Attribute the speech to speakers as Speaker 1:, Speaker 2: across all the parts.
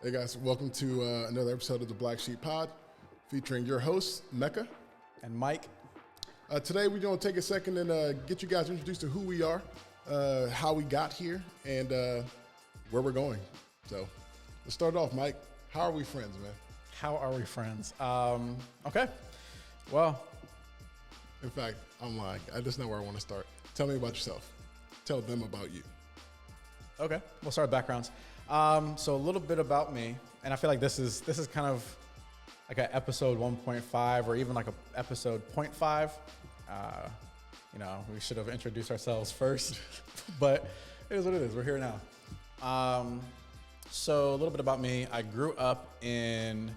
Speaker 1: Hey guys, welcome to another episode of the Black Sheep Pod, featuring your hosts, Meka
Speaker 2: and Mike.
Speaker 1: Today we're going to take a second and get you guys introduced to who we are, how we got here, and where we're going. So let's start off, Mike. How are we friends, man?
Speaker 2: How are we friends? Okay. Well,
Speaker 1: in fact, I'm lying. I just know where I want to start. Tell me about yourself. Tell them about you.
Speaker 2: Okay. We'll start with backgrounds. So a little bit about me, and I feel like this is kind of like an episode 1.5 or even like a episode 0.5. We should have introduced ourselves first, but it is what it is. We're here now. So a little bit about me. I grew up in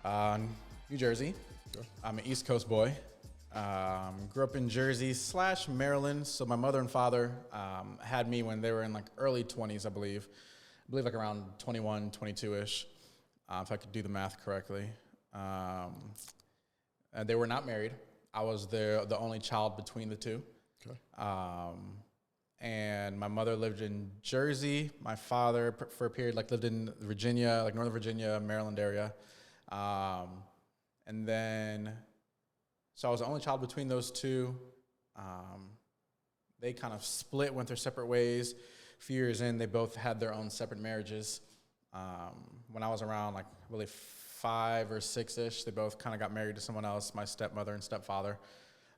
Speaker 2: New Jersey. Okay. I'm an East Coast boy. Grew up in Jersey / Maryland. So my mother and father had me when they were in like early 20s, I believe like around 21, 22-ish, if I could do the math correctly. And they were not married. I was the only child between the two. Okay. And my mother lived in Jersey. My father, for a period, lived in Virginia, like Northern Virginia, Maryland area. And then, so I was the only child between those two. They kind of split, went their separate ways. A few years in, they both had their own separate marriages. When I was around, I believe 5 or 6-ish, they both kind of got married to someone else, my stepmother and stepfather,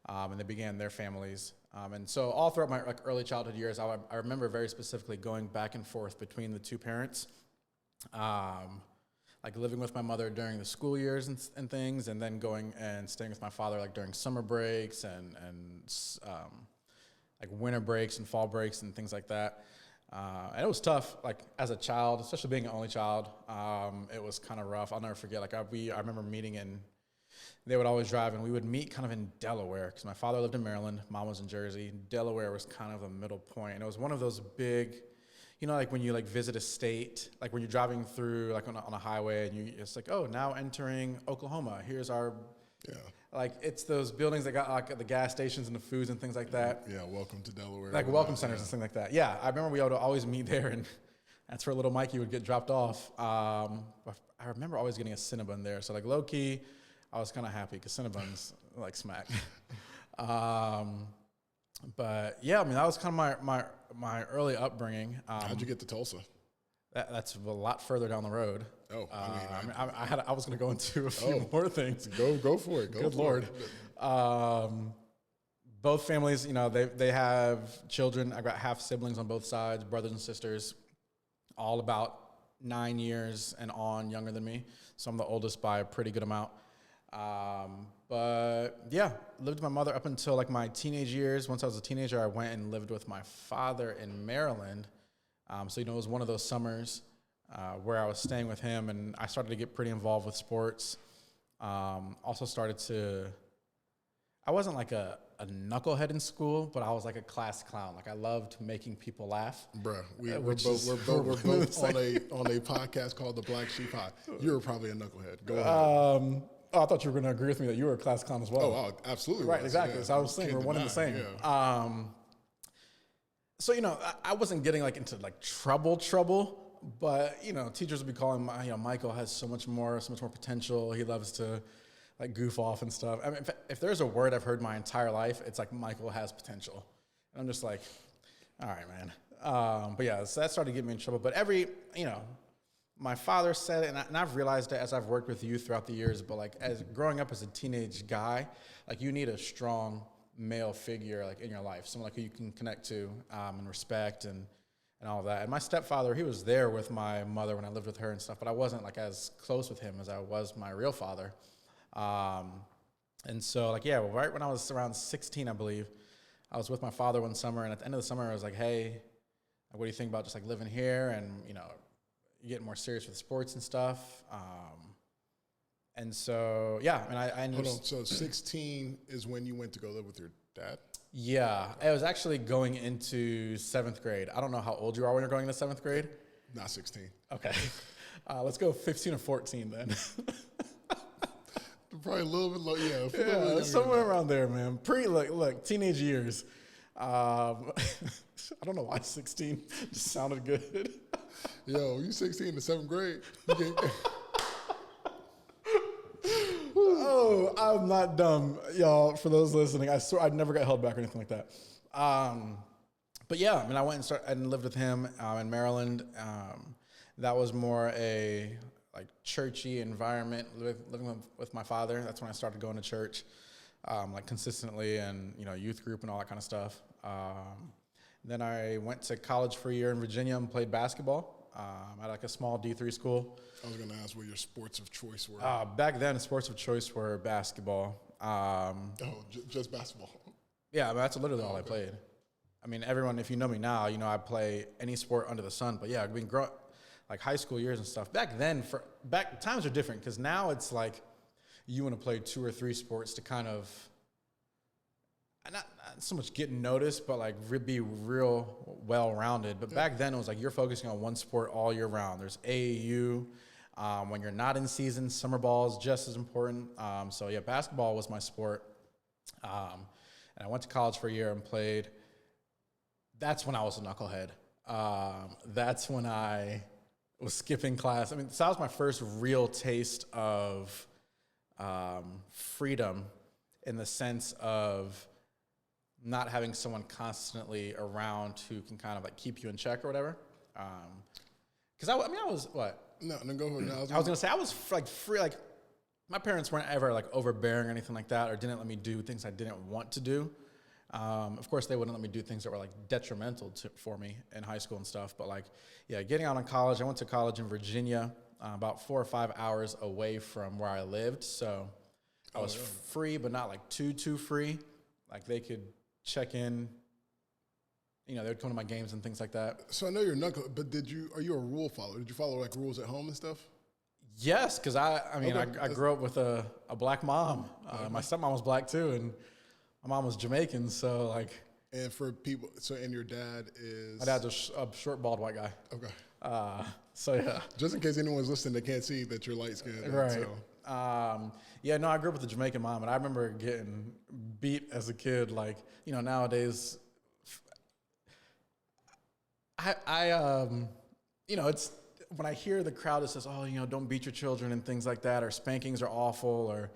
Speaker 2: and they began their families. And so all throughout my early childhood years, I remember very specifically going back and forth between the two parents, living with my mother during the school years and things, and then going and staying with my father during summer breaks and winter breaks and fall breaks and things like that. And it was tough, as a child, especially being an only child. It was kind of rough. I'll never forget. I remember meeting they would always drive, and we would meet kind of in Delaware because my father lived in Maryland, mom was in Jersey. Delaware was kind of a middle point, and it was one of those big, when you visit a state, when you're driving through on a highway, and it's now entering Oklahoma. Here's our. Yeah. It's those buildings that got the gas stations and the foods and things like that.
Speaker 1: Yeah, welcome to Delaware.
Speaker 2: Welcome centers and things like that. Yeah, I remember we would always meet there, and that's where little Mikey would get dropped off. I remember always getting a Cinnabon there. So low-key, I was kind of happy because Cinnabons smack. But yeah, that was kind of my early upbringing.
Speaker 1: How'd you get to Tulsa?
Speaker 2: That's a lot further down the road.
Speaker 1: Oh,
Speaker 2: I was going to go into a few more things.
Speaker 1: Go for it.
Speaker 2: Good Lord. Both families, they have children. I got half siblings on both sides, brothers and sisters, all about 9 years and on younger than me. So I'm the oldest by a pretty good amount. But yeah, lived with my mother up until my teenage years. Once I was a teenager, I went and lived with my father in Maryland. So it was one of those summers where I was staying with him, and I started to get pretty involved with sports. Also started to, I wasn't a knucklehead in school, but I was a class clown. I loved making people laugh.
Speaker 1: Bruh, we're both on a podcast called the Black Sheep Pod. You were probably a knucklehead. Go ahead.
Speaker 2: I thought you were going to agree with me that you were a class clown as well.
Speaker 1: Oh, absolutely.
Speaker 2: Right, exactly. Yeah, so I was saying we're one and the same. Yeah. So, I wasn't getting into trouble, but, teachers would be calling, Michael has so much more potential. He loves to goof off and stuff. I mean, if there's a word I've heard my entire life, it's Michael has potential. And I'm just all right, man. But yeah, so that started getting me in trouble. But my father said it, and I've realized it as I've worked with youth throughout the years, but as growing up as a teenage guy, you need a strong male figure in your life, someone who you can connect to and respect and all of that. And my stepfather, he was there with my mother when I lived with her and stuff, but I wasn't as close with him as I was my real father. And so right when I was around 16, I believe, I was with my father one summer, and at the end of the summer I was hey, what do you think about just living here and getting more serious with sports and stuff? And so, yeah, I knew.
Speaker 1: Hold on, so 16 is when you went to go live with your dad?
Speaker 2: Yeah, it was actually going into 7th grade. I don't know how old you are when you're going into 7th grade.
Speaker 1: Not 16.
Speaker 2: Okay. Let's go 15 or 14 then.
Speaker 1: Probably a little bit low, yeah.
Speaker 2: Yeah, somewhere around there, man. Look, teenage years. I don't know why 16 just sounded good.
Speaker 1: Yo, you 16 in the 7th grade. You can't.
Speaker 2: Oh, I'm not dumb, y'all. For those listening, I swear I never got held back or anything like that. But yeah, I mean, I went and lived with him in Maryland. That was more a like churchy environment, living with my father. That's when I started going to church, like consistently, and youth group and all that kind of stuff. Then I went to college for a year in Virginia and played basketball at like a small D3 school.
Speaker 1: I was going to ask what your sports of choice were.
Speaker 2: Back then, sports of choice were basketball.
Speaker 1: Just basketball.
Speaker 2: Yeah, that's literally all I played. I mean, everyone, if you know me now, I play any sport under the sun. But yeah, I mean, like high school years and stuff. Back then, times are different because now it's like you want to play 2 or 3 sports to kind of not so much get noticed, but like be real well-rounded. But back then, it was like you're focusing on one sport all year round. There's AAU. When you're not in season, summer ball is just as important. So yeah, basketball was my sport. And I went to college for a year and played. That's when I was a knucklehead. That's when I was skipping class. I mean, so that was my first real taste of freedom in the sense of not having someone constantly around who can kind of like keep you in check or whatever. Because I was what?
Speaker 1: No, go ahead.
Speaker 2: I was gonna say I was like free. Like my parents weren't ever like overbearing or anything like that, or didn't let me do things I didn't want to do. Of course, they wouldn't let me do things that were like detrimental for me in high school and stuff. But like, yeah, getting out in college, I went to college in Virginia, about 4 or 5 hours away from where I lived. So I was free, but not like too free. Like they could check in. They would come to my games and things like that.
Speaker 1: So I know you're a knuckle, but are you a rule follower? Did you follow like rules at home and stuff?
Speaker 2: Yes, because I grew up with a black mom. My stepmom was black too, and my mom was Jamaican, so like.
Speaker 1: And for people, and your dad is?
Speaker 2: My dad's a short, bald white guy.
Speaker 1: Okay.
Speaker 2: So yeah.
Speaker 1: Just in case anyone's listening, they can't see that you're light skinned.
Speaker 2: Right. So. Yeah, no, I grew up with a Jamaican mom, and I remember getting beat as a kid. Like, nowadays, it's when I hear the crowd that says, "Oh, don't beat your children" and things like that, or spankings are awful, or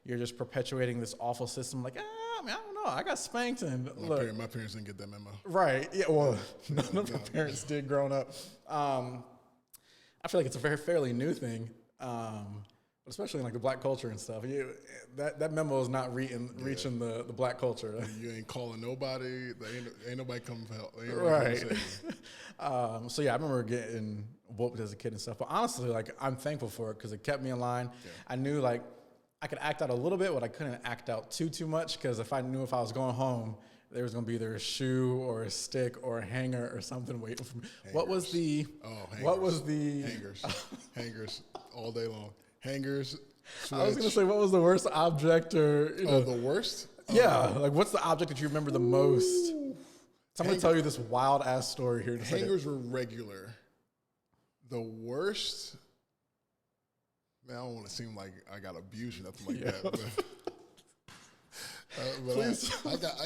Speaker 2: you're just perpetuating this awful system. Like, I don't know. I got spanked, and
Speaker 1: my parents didn't get that memo.
Speaker 2: Right? Yeah. Well, none of my parents did growing up. I feel like it's a fairly new thing. Especially in like the black culture and stuff. That memo is not reaching the black culture.
Speaker 1: You ain't calling nobody. Ain't nobody coming for help.
Speaker 2: Right. So yeah, I remember getting whooped as a kid and stuff. But honestly, like I'm thankful for it because it kept me in line. Yeah. I knew like I could act out a little bit, but I couldn't act out too much because if I was going home, there was going to be either a shoe or a stick or a hanger or something waiting for me. Hangers. What was the
Speaker 1: hangers? Hangers all day long. Hangers. Switch.
Speaker 2: I was gonna say, what was the worst object, or
Speaker 1: the worst?
Speaker 2: Yeah, like what's the object that you remember the most? So I'm gonna tell you this wild ass story here.
Speaker 1: Hangers were regular. The worst. Man, I don't want to seem like I got abused or nothing like that. But
Speaker 2: please,
Speaker 1: I got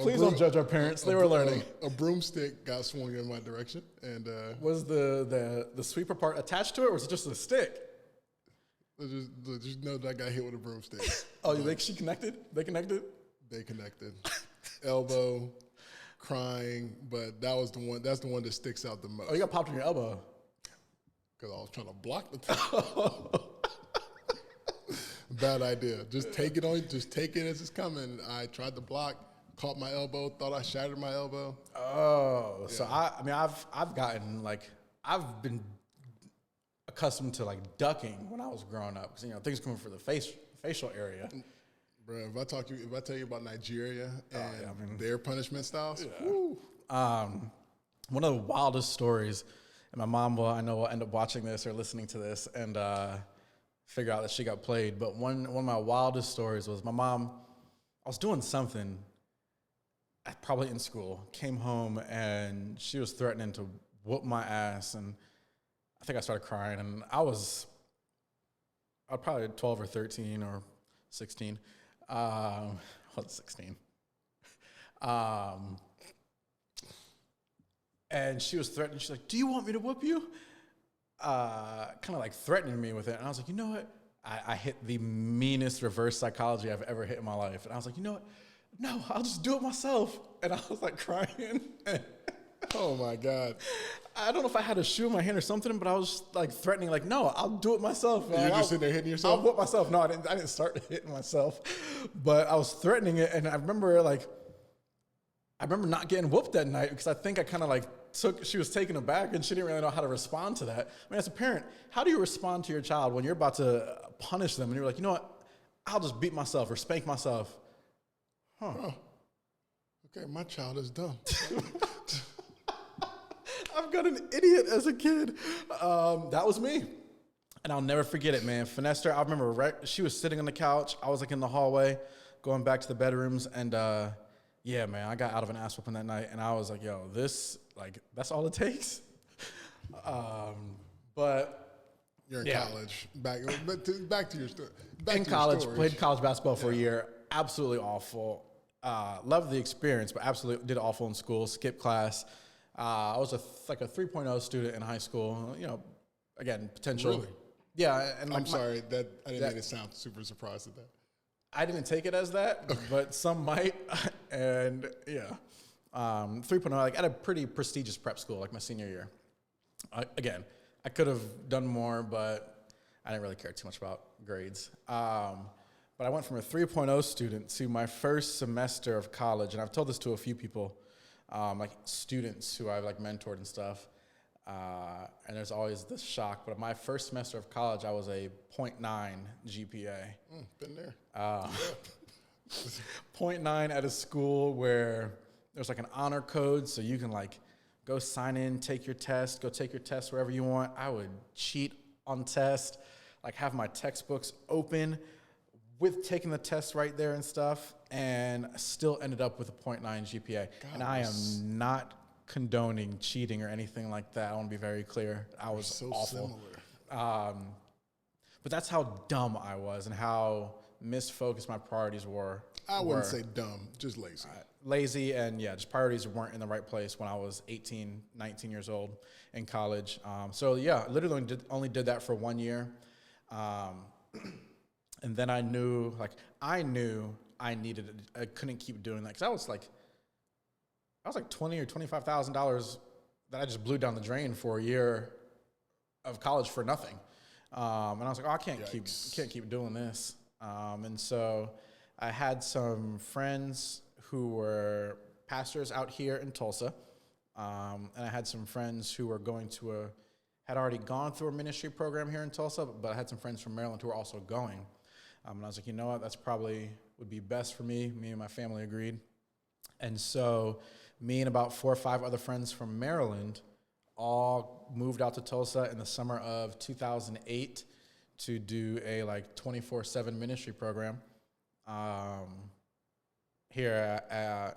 Speaker 2: please don't judge our parents. They were learning.
Speaker 1: A broomstick got swung in my direction, and
Speaker 2: was the sweeper part attached to it, or was it just a stick?
Speaker 1: Just know that I got hit with a broomstick.
Speaker 2: Oh, you think she connected? They connected?
Speaker 1: They connected. Elbow, crying, but that's the one that sticks out the most.
Speaker 2: Oh, you got popped in your elbow.
Speaker 1: Because I was trying to block the thing. Bad idea. Just take it as it's coming. I tried to block, caught my elbow, thought I shattered my elbow.
Speaker 2: Oh, yeah. So I've gotten like, I've been accustomed to like ducking when I was growing up because things coming for the facial area.
Speaker 1: Bro, if I tell you about Nigeria and their punishment styles,
Speaker 2: yeah. One of the wildest stories, and my mom will end up watching this or listening to this and figure out that she got played. But one of my wildest stories was my mom. I was doing something, probably in school. Came home and she was threatening to whoop my ass and. I think I started crying, and I was probably 12 or 13 or 16. I wasn't 16. And she was threatening. She's like, do you want me to whoop you? Kind of like threatening me with it. And I was like, you know what? I hit the meanest reverse psychology I've ever hit in my life. And I was like, you know what? No, I'll just do it myself. And I was like crying.
Speaker 1: Oh my God.
Speaker 2: I don't know if I had a shoe in my hand or something, but I was like threatening, like, no, I'll do it myself.
Speaker 1: You're just sitting there hitting yourself?
Speaker 2: I'll whip myself. No, I didn't start hitting myself, but I was threatening it. And I remember not getting whooped that night because I think I kind of like she was taken aback and she didn't really know how to respond to that. I mean, as a parent, how do you respond to your child when you're about to punish them and you're like, you know what? I'll just beat myself or spank myself.
Speaker 1: Oh. Okay, my child is dumb.
Speaker 2: I've got an idiot as a kid. That was me. And I'll never forget it, man. Finessed her. I remember she was sitting on the couch. I was like in the hallway going back to the bedrooms. And yeah, man, I got out of an ass whooping that night. And I was like, yo, that's all it takes. But
Speaker 1: you're in college. Back to your story.
Speaker 2: In college, played college basketball for a year. Absolutely awful. Loved the experience, but absolutely did awful in school. Skipped class. I was a 3.0 student in high school. You know, again, potential.
Speaker 1: Really?
Speaker 2: Yeah. And
Speaker 1: I'm sorry that I didn't make it sound super surprised at that.
Speaker 2: I didn't take it as that, but some might. And yeah, 3.0. Like at a pretty prestigious prep school, like my senior year. Again, I could have done more, but I didn't really care too much about grades. But I went from a 3.0 student to my first semester of college, and I've told this to a few people, like students who I've like mentored and stuff. And there's always this shock. But my first semester of college, I was a 0.9 GPA.
Speaker 1: Been there.
Speaker 2: 0.9 at a school where there's like an honor code, so you can like go sign in, take your test, go take your test wherever you want. I would cheat on test, like have my textbooks open with taking the test right there and stuff, and still ended up with a 0.9 GPA. And I am not condoning cheating or anything like that. I want to be very clear. I was
Speaker 1: so
Speaker 2: awful.
Speaker 1: Similar.
Speaker 2: But that's how dumb I was and how misfocused my priorities were.
Speaker 1: I wouldn't say dumb, just lazy.
Speaker 2: Lazy and just priorities weren't in the right place when I was 18, 19 years old in college. So yeah, literally only did that for 1 year. And then I knew I couldn't keep doing that because I was like $20,000 or $25,000 that I just blew down the drain for a year of college for nothing. And I was like, I can't keep doing this. And so I had some friends who were pastors out here in Tulsa. And I had some friends who were had already gone through a ministry program here in Tulsa, but I had some friends from Maryland who were also going. And I was like, you know what, that's probably would be best for me. Me and my family agreed. And so me and about 4 or 5 other friends from Maryland all moved out to Tulsa in the summer of 2008 to do a 24/7 ministry program here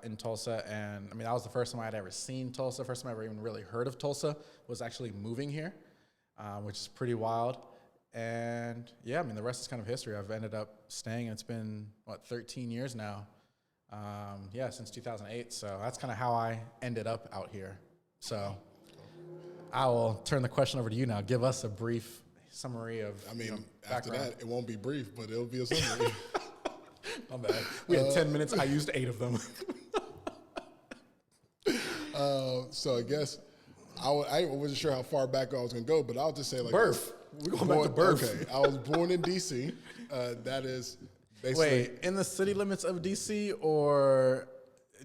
Speaker 2: in Tulsa. And I mean, that was the first time I had ever seen Tulsa. First time I ever even really heard of Tulsa was actually moving here, which is pretty wild. And yeah, I mean, the rest is kind of history. I've ended up staying, and it's been, 13 years now. Since 2008. So that's kind of how I ended up out here. So I will turn the question over to you now. Give us a brief summary of
Speaker 1: after that, it won't be brief, but it'll be a summary.
Speaker 2: My bad. We had 10 minutes. I used 8 of them.
Speaker 1: So I guess I wasn't sure how far back I was going to go, but I'll just say
Speaker 2: birth. We're going back to birth.
Speaker 1: Okay, I was born in D.C. That is basically...
Speaker 2: Wait, in the city limits of D.C. or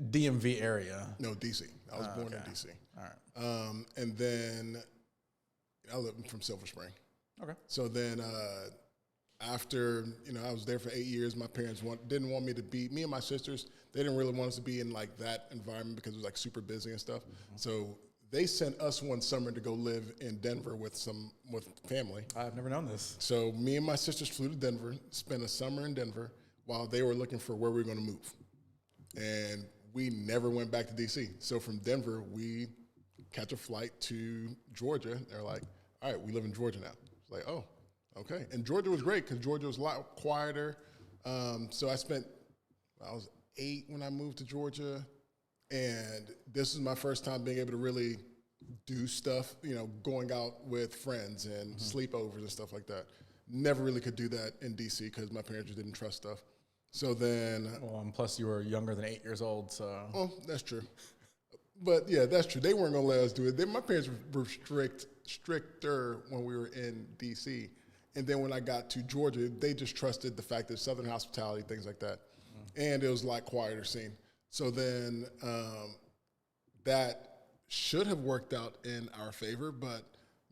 Speaker 2: DMV area?
Speaker 1: No, D.C. I was born in D.C.
Speaker 2: All right.
Speaker 1: And then I live from Silver Spring.
Speaker 2: Okay.
Speaker 1: So then after, I was there for 8 years, my parents didn't want me to be, me and my sisters, they didn't really want us to be in that environment because it was super busy and stuff. Mm-hmm. So they sent us one summer to go live in Denver with family.
Speaker 2: I've never known this.
Speaker 1: So me and my sisters flew to Denver, spent a summer in Denver while they were looking for where we were going to move. And we never went back to D.C. So from Denver, we catch a flight to Georgia. They're like, all right, we live in Georgia now. It's like, oh, okay. And Georgia was great because Georgia was a lot quieter. So I was 8 when I moved to Georgia. And this is my first time being able to really do stuff, going out with friends and sleepovers and stuff like that. Never really could do that in DC because my parents just didn't trust stuff. So then...
Speaker 2: Well, and plus you were younger than 8 years old, so...
Speaker 1: Oh, that's true. But yeah, that's true. They weren't going to let us do it. My parents were stricter when we were in DC. And then when I got to Georgia, they just trusted the fact that Southern hospitality, things like that. And it was a lot quieter scene. So then that should have worked out in our favor, but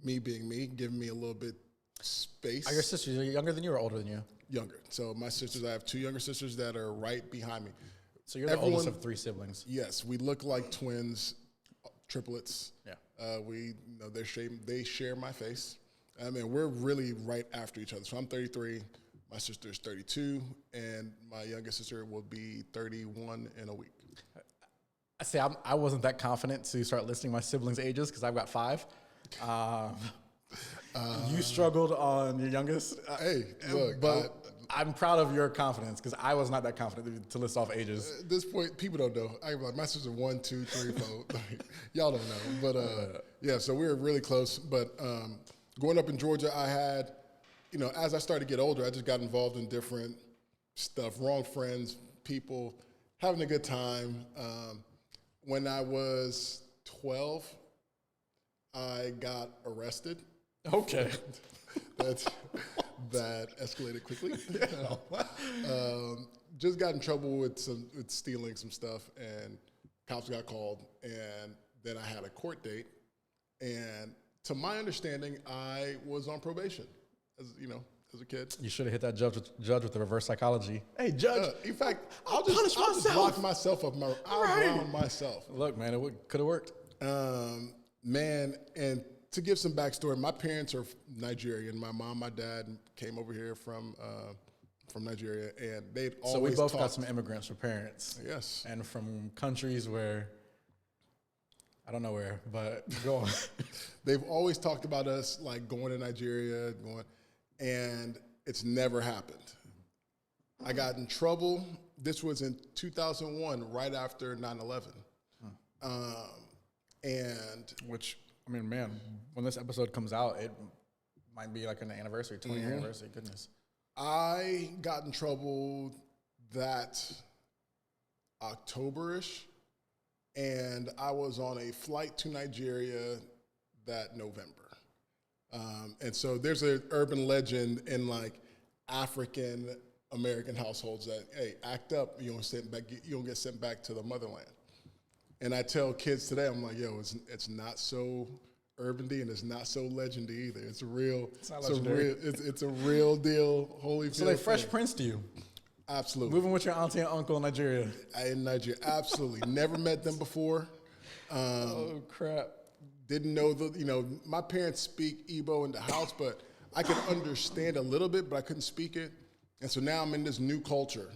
Speaker 1: me being me, giving me a little bit space.
Speaker 2: Are your sisters younger than you or older than you?
Speaker 1: Younger. So my sisters, I have 2 younger sisters that are right behind me.
Speaker 2: So you're the oldest of 3 siblings.
Speaker 1: Yes, we look like twins, triplets.
Speaker 2: Yeah.
Speaker 1: They share my face. I mean, we're really right after each other. So I'm 33, my sister's 32, and my youngest sister will be 31 in a week.
Speaker 2: I say I wasn't that confident to start listing my siblings' ages because I've got 5. You struggled on your youngest.
Speaker 1: Hey, look,
Speaker 2: but I'm proud of your confidence because I was not that confident to list off ages.
Speaker 1: At this point, people don't know. I'm like, my sister's 1, 2, 3, 4. Y'all don't know. But yeah, so we were really close. But growing up in Georgia, I had, as I started to get older, I just got involved in different stuff, wrong friends, people, having a good time. When I was 12, I got arrested.
Speaker 2: Okay.
Speaker 1: That escalated quickly. Just got in trouble with stealing some stuff, and cops got called, and then I had a court date. And to my understanding, I was on probation, as a kid.
Speaker 2: You should have hit that judge with the reverse psychology. Hey, judge.
Speaker 1: In fact, I'll just lock myself up. I'll drown myself.
Speaker 2: Look, man, it could have worked.
Speaker 1: Man, and to give some backstory, my parents are Nigerian. My mom, my dad came over here from Nigeria, and they'd always
Speaker 2: So we both got some immigrants for parents.
Speaker 1: Yes.
Speaker 2: And from countries where, I don't know where, but go on.
Speaker 1: They've always talked about us, like, going to Nigeria, and it's never happened. I got in trouble. This was in 2001, right after 9/11. And
Speaker 2: which, I mean, man, when this episode comes out, it might be like an anniversary, 20-year anniversary. Goodness.
Speaker 1: I got in trouble that October-ish, and I was on a flight to Nigeria that November. And so there's an urban legend in, like, African American households that, hey, act up, you don't get sent back to the motherland. And I tell kids today, I'm like, yo, it's not so urban-y and it's not so legendy either. It's a real deal. Holy.
Speaker 2: So they Fresh Prince to you.
Speaker 1: Absolutely.
Speaker 2: Moving with your auntie and uncle in Nigeria.
Speaker 1: In Nigeria, absolutely. Never met them before.
Speaker 2: Oh crap.
Speaker 1: Didn't know my parents speak Igbo in the house, but I could understand a little bit, but I couldn't speak it. And so now I'm in this new culture,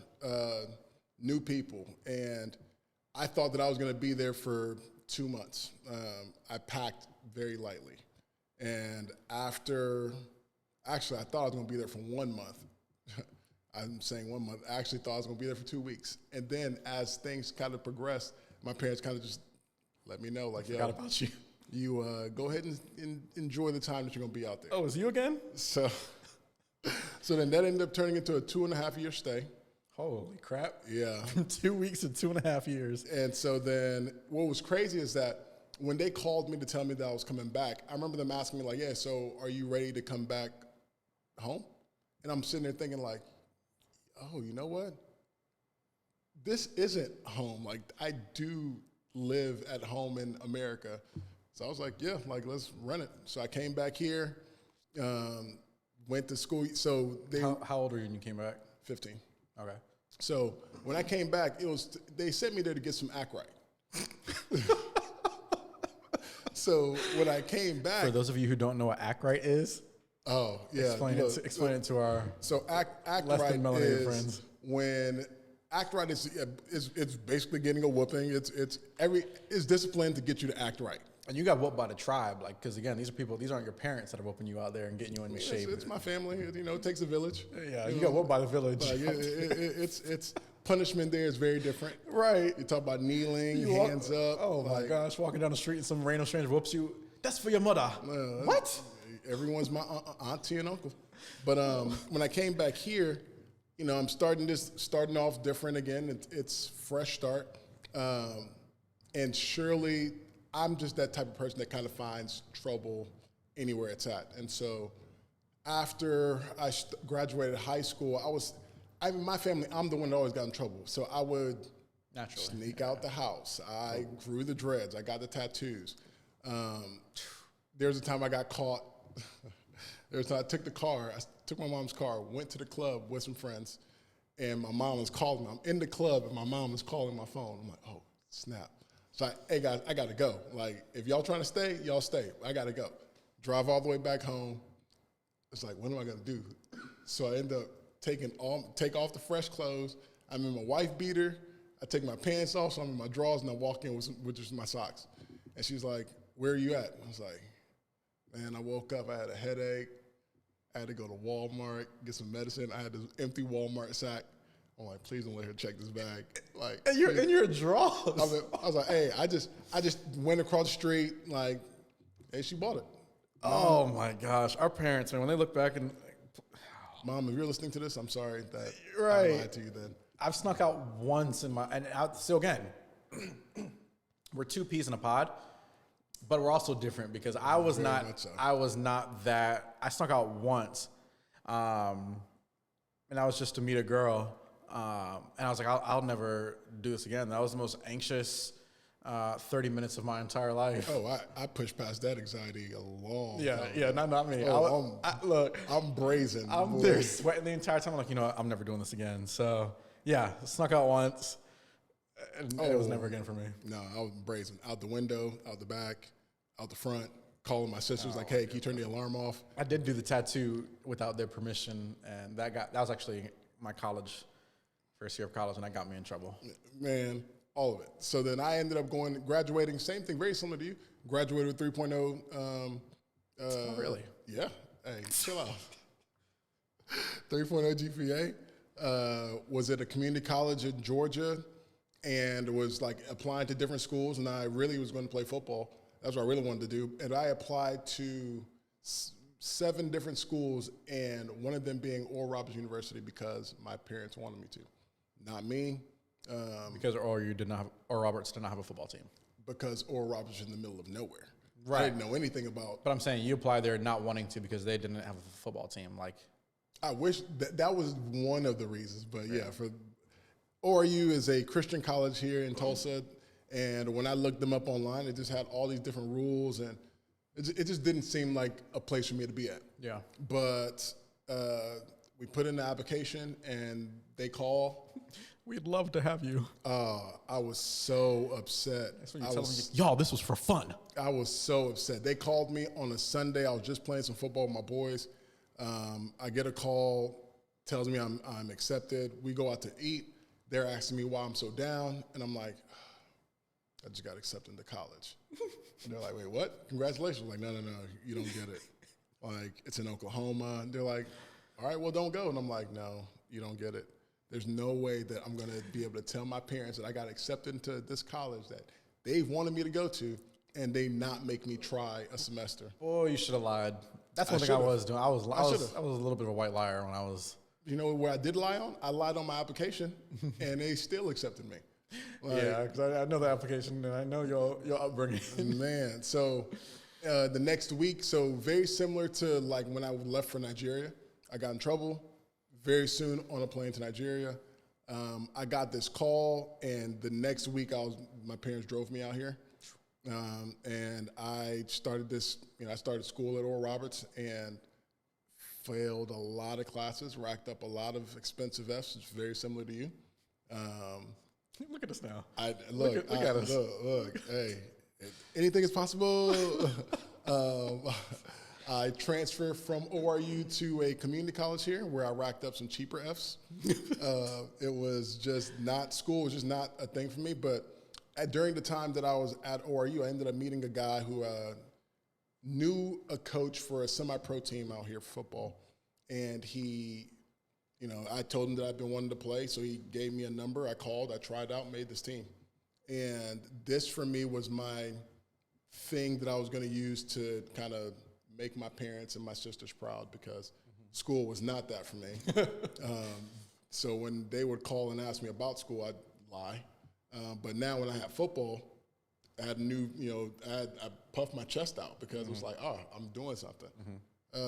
Speaker 1: new people, and I thought that I was going to be there for 2 months. I packed very lightly. And I thought I was going to be there for 1 month. I'm saying 1 month. I actually thought I was going to be there for 2 weeks. And then as things kind of progressed, my parents kind of just let me know, like,
Speaker 2: forgot about you.
Speaker 1: You go ahead and enjoy the time that you're going to be out there.
Speaker 2: Oh, is you again?
Speaker 1: So then that ended up turning into a 2.5-year stay.
Speaker 2: Holy crap.
Speaker 1: Yeah.
Speaker 2: From 2 weeks to 2.5 years.
Speaker 1: And so then what was crazy is that when they called me to tell me that I was coming back, I remember them asking me, like, yeah, so are you ready to come back home? And I'm sitting there thinking, like, oh, you know what? This isn't home. Like, I do live at home in America. So I was like, yeah, like, let's run it. So I came back here, went to school. So
Speaker 2: How old were you when you came back?
Speaker 1: 15.
Speaker 2: Okay.
Speaker 1: So when I came back, they sent me there to get some act right. So when I came back,
Speaker 2: for those of you who don't know what act right is,
Speaker 1: oh yeah,
Speaker 2: explain it to our
Speaker 1: act
Speaker 2: less
Speaker 1: right
Speaker 2: than millennial
Speaker 1: is
Speaker 2: friends.
Speaker 1: When act right is it's basically getting a whooping. It's discipline to get you to act right.
Speaker 2: And you got whooped by the tribe, like, because again, these aren't your parents that are whooping you out there and getting you in shape.
Speaker 1: It's my family. It takes a village.
Speaker 2: Yeah, you got whooped by the village.
Speaker 1: It's punishment there is very different.
Speaker 2: Right.
Speaker 1: You talk about kneeling, hands up.
Speaker 2: Oh my gosh, walking down the street and some random stranger whoops you. That's for your mother. What?
Speaker 1: Everyone's my auntie and uncle. But when I came back here, you know, I'm starting off different again. It's fresh start. And surely I'm just that type of person that kind of finds trouble anywhere it's at. And so after I graduated high school, my family, I'm the one that always got in trouble. So I would sneak out the house. I grew the dreads. I got the tattoos. There was a time I got caught. There was a time I took the car. I took my mom's car, went to the club with some friends, and my mom was calling me. I'm in the club, and my mom was calling my phone. I'm like, oh, snap. So hey, guys, I got to go. Like, if y'all trying to stay, y'all stay. I got to go. Drive all the way back home. It's like, what am I going to do? So I end up take off the fresh clothes. I'm in my wife beater. I take my pants off, so I'm in my drawers, and I walk in with just my socks. And she's like, where are you at? I was like, man, I woke up. I had a headache. I had to go to Walmart, get some medicine. I had this empty Walmart sack. I'm like, please don't let her check this bag. Like,
Speaker 2: and you're in your drawers.
Speaker 1: I was like, hey, I just went across the street. Like, hey, she bought it.
Speaker 2: Oh my gosh, our parents, man, when they look back and,
Speaker 1: Mom, if you're listening to this, I'm sorry that
Speaker 2: I
Speaker 1: lied to you then.
Speaker 2: I've snuck out once so again, we're two peas in a pod, but we're also different because I was not that. I snuck out once, and I was just to meet a girl, and I was like, I'll never do this again. That was the most anxious 30 minutes of my entire life.
Speaker 1: Oh, I pushed past that anxiety a long time.
Speaker 2: Yeah, not me.
Speaker 1: Look, I'm brazen.
Speaker 2: I'm there sweating the entire time. I'm like, you know what? I'm never doing this again. So, yeah, snuck out once, and it was never again for me.
Speaker 1: No, I was brazen. Out the window, out the back, out the front, calling my sisters like, hey, can you turn the alarm off?
Speaker 2: I did do the tattoo without their permission, and that was actually my first year of college, and that got me in trouble.
Speaker 1: Man. All of it. So then I ended up graduating, same thing, very similar to you. Graduated with 3.0.
Speaker 2: Oh, really?
Speaker 1: Yeah. Hey, chill out. 3.0 GPA. Was at a community college in Georgia and was like applying to different schools, and I really was going to play football. That's what I really wanted to do. And I applied to 7 different schools, and one of them being Oral Roberts University because my parents wanted me to. Not me.
Speaker 2: Because Oral Roberts did not have a football team.
Speaker 1: Because Oral Roberts is in the middle of nowhere.
Speaker 2: Right.
Speaker 1: I didn't know anything about.
Speaker 2: But I'm saying you applied there not wanting to because they didn't have a football team. Like,
Speaker 1: I wish that was one of the reasons. But yeah, for ORU is a Christian college here in Tulsa, and when I looked them up online, it just had all these different rules, and it just didn't seem like a place for me to be at.
Speaker 2: Yeah.
Speaker 1: But we put in the application, and they call.
Speaker 2: We'd love to have you.
Speaker 1: I was so upset.
Speaker 2: That's what you tell them. Y'all, this was for fun.
Speaker 1: I was so upset. They called me on a Sunday. I was just playing some football with my boys. I get a call, tells me I'm accepted. We go out to eat. They're asking me why I'm so down. And I'm like, I just got accepted into college. And they're like, wait, what? Congratulations. I'm like, no, you don't get it. Like, it's in Oklahoma. And they're like, all right, well, don't go. And I'm like, no, you don't get it. There's no way that I'm going to be able to tell my parents that I got accepted into this college that they've wanted me to go to, and they not make me try a semester.
Speaker 2: Oh, you should have lied. That's one thing I was doing. I was a little bit of a white liar when I was.
Speaker 1: You know where I did lie on? I lied on my application, and they still accepted me.
Speaker 2: Like, yeah, because I know the application, and I know your upbringing.
Speaker 1: Man, so the next week, so very similar to like when I left for Nigeria, I got in trouble. Very soon on a plane to Nigeria, I got this call, and the next week my parents drove me out here, and I started I started school at Oral Roberts and failed a lot of classes, racked up a lot of expensive Fs. It's very similar to you.
Speaker 2: Look at us now.
Speaker 1: Look at us. Look, hey, anything is possible. I transferred from ORU to a community college here where I racked up some cheaper Fs. It was just not school. It was just not a thing for me. But during the time that I was at ORU, I ended up meeting a guy who knew a coach for a semi-pro team out here for football. And he I told him that I've been wanting to play, so he gave me a number. I called, I tried out, made this team. And this, for me, was my thing that I was going to use to kind of make my parents and my sisters proud, because school was not that for me. So when they would call and ask me about school, I'd lie. But now when I had football, I had I puffed my chest out, because it was like, I'm doing something.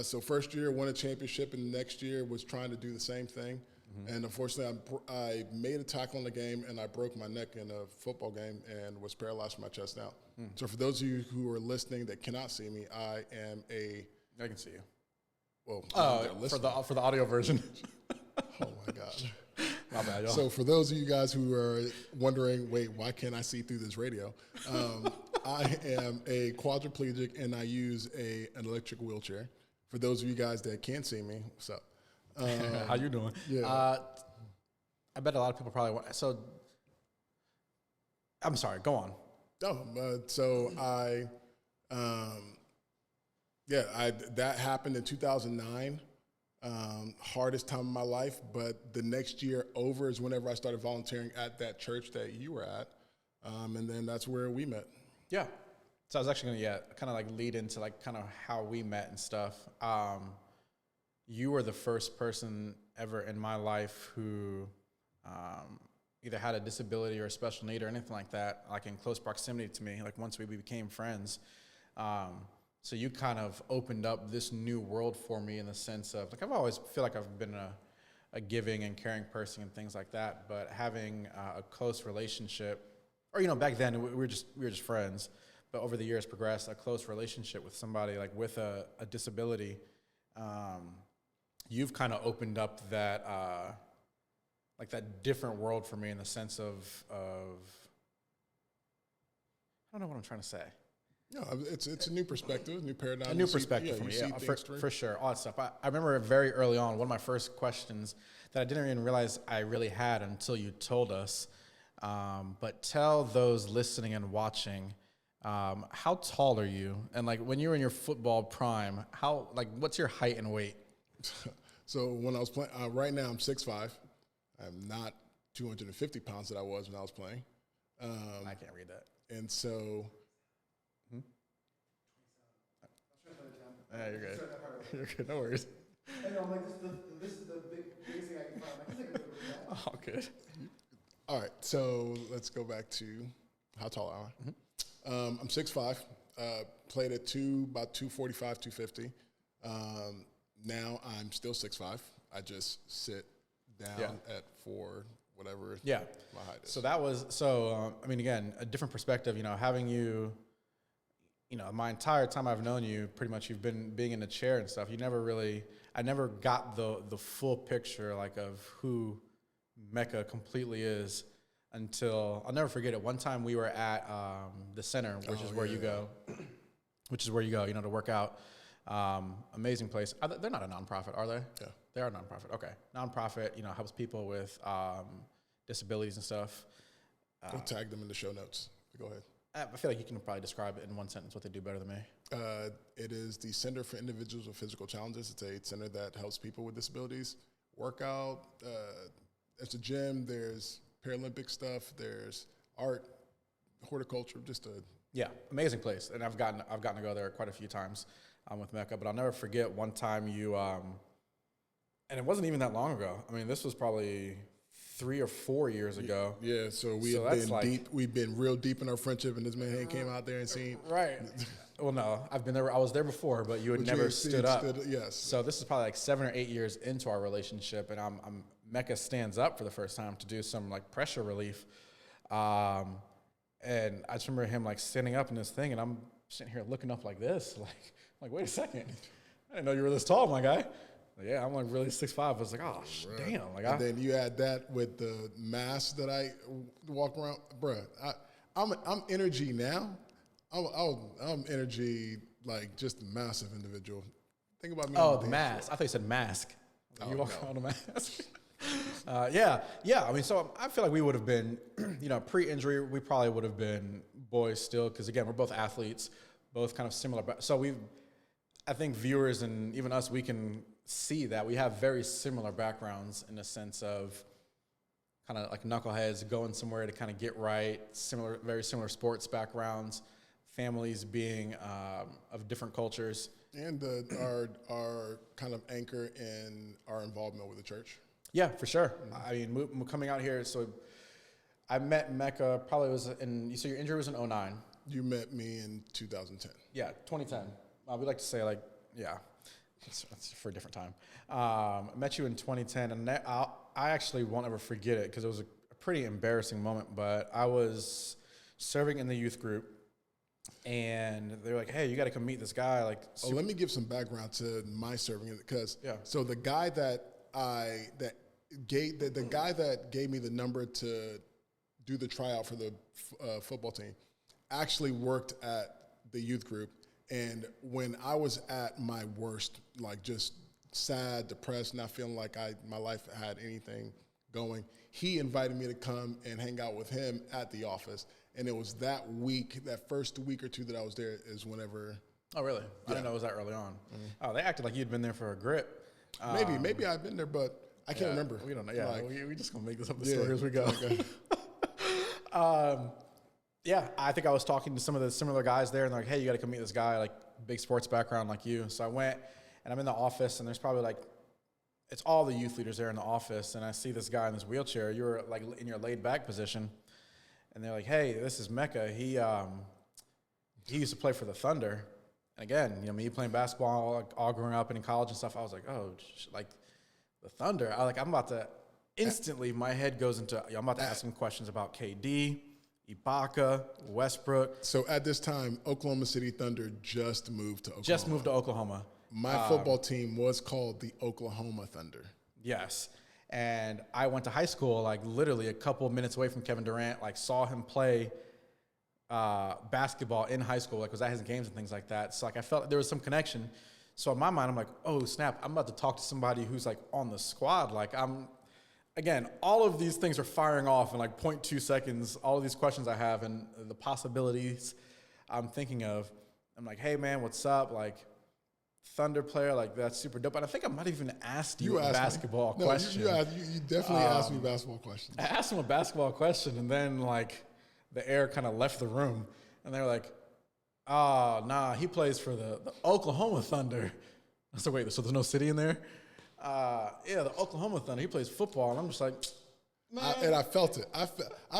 Speaker 1: So first year, won a championship, and the next year was trying to do the same thing. And unfortunately, I made a tackle in the game, and I broke my neck in a football game and was paralyzed from my chest down. So for those of you who are listening that cannot see me, I
Speaker 2: can see you.
Speaker 1: Well,
Speaker 2: for the audio version.
Speaker 1: Oh my God.
Speaker 2: My bad, y'all.
Speaker 1: So for those of you guys who are wondering, wait, why can't I see through this radio? I am a quadriplegic, and I use an electric wheelchair. For those of you guys that can't see me, what's up?
Speaker 2: How you doing?
Speaker 1: Yeah.
Speaker 2: I bet a lot of people probably want. So, I'm sorry. Go on.
Speaker 1: That happened in 2009. Hardest time of my life, but the next year over is whenever I started volunteering at that church that you were at, and then that's where we met.
Speaker 2: Yeah. So I was actually going to, kind of like lead into like kind of how we met and stuff. You were the first person ever in my life who either had a disability or a special need or anything like that, like in close proximity to me, like once we became friends. So you kind of opened up this new world for me in the sense of, like, I've always feel like I've been a giving and caring person and things like that, but having a close relationship, or, back then we were just friends, but over the years progressed, a close relationship with somebody like with a disability, you've kind of opened up that, like that different world for me in the sense of I don't know what I'm trying to say.
Speaker 1: No, it's a new perspective, new paradigm.
Speaker 2: A new perspective for me, for sure, all that stuff. I remember very early on, one of my first questions that I didn't even realize I really had until you told us, but tell those listening and watching, how tall are you? And like when you were in your football prime, what's your height and weight?
Speaker 1: So when I was playing, right now I'm 6'5". I'm not 250 pounds that I was when I was playing.
Speaker 2: I can't read that.
Speaker 1: And so...
Speaker 2: Yeah, you're good. You're good. No worries.
Speaker 3: I know, I'm like, this is the biggest thing I can find. I'm like, this ain't gonna
Speaker 2: Oh, good.
Speaker 1: All right, so let's go back to how tall am I? I'm 6'5". Played at about 245, 250. Now I'm still 6'5". I just sit down at 4, whatever my height is.
Speaker 2: So that was, again, a different perspective, having you, my entire time I've known you, pretty much you've been being in a chair and stuff. I never got the full picture, like, of who Meka completely is until, I'll never forget it. One time we were at the center, which is where you go, to work out. Amazing place. They're not a nonprofit, are they?
Speaker 1: Yeah.
Speaker 2: They are a nonprofit. Okay. Nonprofit, helps people with disabilities and stuff.
Speaker 1: We'll tag them in the show notes. Go ahead.
Speaker 2: I feel like you can probably describe it in one sentence what they do better than me.
Speaker 1: It is the Center for Individuals with Physical Challenges. It's a center that helps people with disabilities work out. It's a gym. There's Paralympic stuff. There's art, horticulture.
Speaker 2: Amazing place. And I've gotten to go there quite a few times with Meka. But I'll never forget one time you, and it wasn't even that long ago. I mean, this was probably 3 or 4 years ago.
Speaker 1: Yeah, so we've been real deep in our friendship, and this man came out there and seen.
Speaker 2: Right. Well, no, I've been there. I was there before, but you had never stood up.
Speaker 1: Yes.
Speaker 2: So this is probably like 7 or 8 years into our relationship, and Meka stands up for the first time to do some like pressure relief. And I just remember him like standing up in this thing, and I'm sitting here looking up like this, like wait a second, I didn't know you were this tall, my guy. Yeah, I'm like really 6'5". I was like, oh, damn.
Speaker 1: And then you add that with the mask that I walk around. Bruh, I'm energy now. I'm energy, like just a massive individual. Think about me.
Speaker 2: Oh, the mask. I thought you said mask. You walk around with a mask. Yeah. I mean, so I feel like we would have been, pre-injury, we probably would have been boys still. Because, again, we're both athletes, both kind of similar. So I think viewers and even us, we can see that we have very similar backgrounds in the sense of kind of like knuckleheads going somewhere to kind of get right, very similar sports backgrounds, families being of different cultures.
Speaker 1: And our kind of anchor in our involvement with the church.
Speaker 2: Yeah, for sure. I mean, coming out here, so I met Meka probably you said your injury was in 2009.
Speaker 1: You met me in 2010.
Speaker 2: Yeah, 2010. We like to say it's for a different time. I met you in 2010, and I actually won't ever forget it because it was a pretty embarrassing moment, but I was serving in the youth group, and they were like, hey, you got to come meet this guy.
Speaker 1: Let me give some background to my serving, because so the guy that gave me the number to do the tryout for the football team actually worked at the youth group. And when I was at my worst, like just sad, depressed, not feeling like my life had anything going, he invited me to come and hang out with him at the office. And it was that first week or two that I was there is whenever.
Speaker 2: Oh, really? Yeah. I didn't know it was that early on. Mm-hmm. Oh, they acted like you'd been there for a grip.
Speaker 1: Maybe I've been there, but I can't remember.
Speaker 2: We don't know. Yeah, we just gonna make this up the story as we go. Yeah, I think I was talking to some of the similar guys there, and they're like, hey, you got to come meet this guy, like big sports background like you. So I went, and I'm in the office, and there's probably it's all the youth leaders there in the office, and I see this guy in this wheelchair. You were like in your laid back position, and they're like, hey, this is Meka. He used to play for the Thunder. And again, me playing basketball all growing up and in college and stuff, I was like, oh, like the Thunder. I'm about to instantly, my head goes into, I'm about to ask him questions about KD, Ibaka, Westbrook.
Speaker 1: So at this time, Oklahoma City Thunder just moved to Oklahoma.
Speaker 2: Just moved to Oklahoma.
Speaker 1: My football team was called the Oklahoma Thunder.
Speaker 2: Yes. And I went to high school, literally a couple of minutes away from Kevin Durant, saw him play basketball in high school, was at his games and things like that. So I felt there was some connection. So in my mind, I'm like, oh snap, I'm about to talk to somebody who's on the squad. Again, all of these things are firing off in 0.2 seconds. All of these questions I have and the possibilities I'm thinking of. I'm like, hey man, what's up? Thunder player, that's super dope. And I think I might have even asked you a basketball question.
Speaker 1: You definitely asked me basketball questions.
Speaker 2: I asked him a basketball question, and then the air kind of left the room, and they were like, oh, nah, he plays for the Oklahoma Thunder. I said, wait, so there's no city in there? Yeah, the Oklahoma Thunder. He plays football, and I'm just like,
Speaker 1: and I felt it. I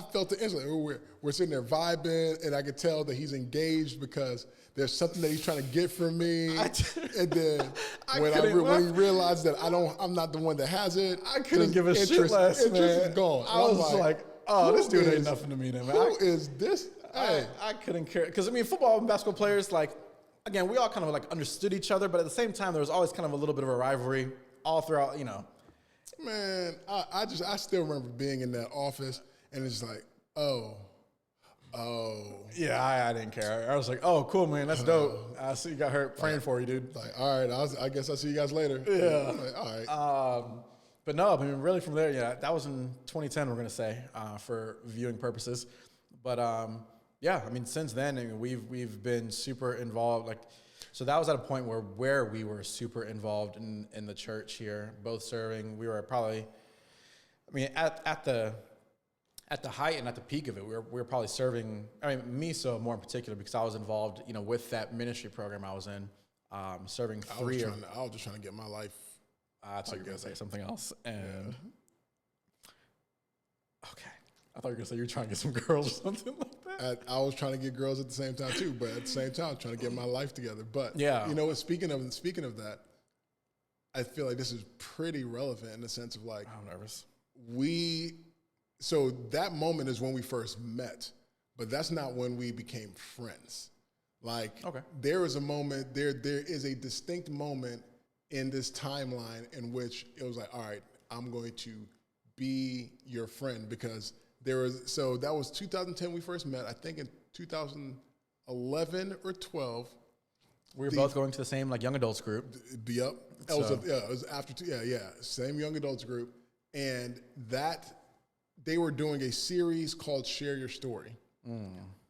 Speaker 1: felt it instantly. We're sitting there vibing, and I could tell that he's engaged because there's something that he's trying to get from me. And then when he realized that I'm not the one that has it,
Speaker 2: I couldn't give a shit less, man.
Speaker 1: Interest is gone.
Speaker 2: I was like, oh, this dude ain't nothing to me, man.
Speaker 1: Who is this?
Speaker 2: I couldn't care. Because, football and basketball players, again, we all kind of, understood each other, but at the same time, there was always kind of a little bit of a rivalry all throughout,
Speaker 1: Man, I still remember being in that office, and it's like, oh.
Speaker 2: Yeah, I didn't care. I was like, oh, cool, man, that's dope. I see you got hurt. Praying for you, dude.
Speaker 1: All right, I guess I'll see you guys later.
Speaker 2: Yeah.
Speaker 1: All right.
Speaker 2: But no, really from there, yeah, that was in 2010, we're going to say, for viewing purposes. But, yeah, since then, we've been super involved. So that was at a point where we were super involved in the church here, both serving. We were probably, at the height and at the peak of it, we were probably serving. Me so more in particular because I was involved, with that ministry program I was in, serving three.
Speaker 1: I was just trying to get my life.
Speaker 2: I thought you were gonna say something else. And okay, I thought you were gonna say you were trying to get some girls or something like that.
Speaker 1: I was trying to get girls at the same time too, but at the same time, trying to get my life together. But
Speaker 2: yeah,
Speaker 1: speaking of that, I feel like this is pretty relevant in the sense of
Speaker 2: I'm nervous.
Speaker 1: So that moment is when we first met, but that's not when we became friends.
Speaker 2: Okay.
Speaker 1: There is a moment, there is a distinct moment in this timeline in which it was all right, I'm going to be your friend because that was 2010 we first met. I think in 2011 or 12.
Speaker 2: We were both going to the same young adults group.
Speaker 1: Yep. It was after same young adults group. And they were doing a series called Share Your Story.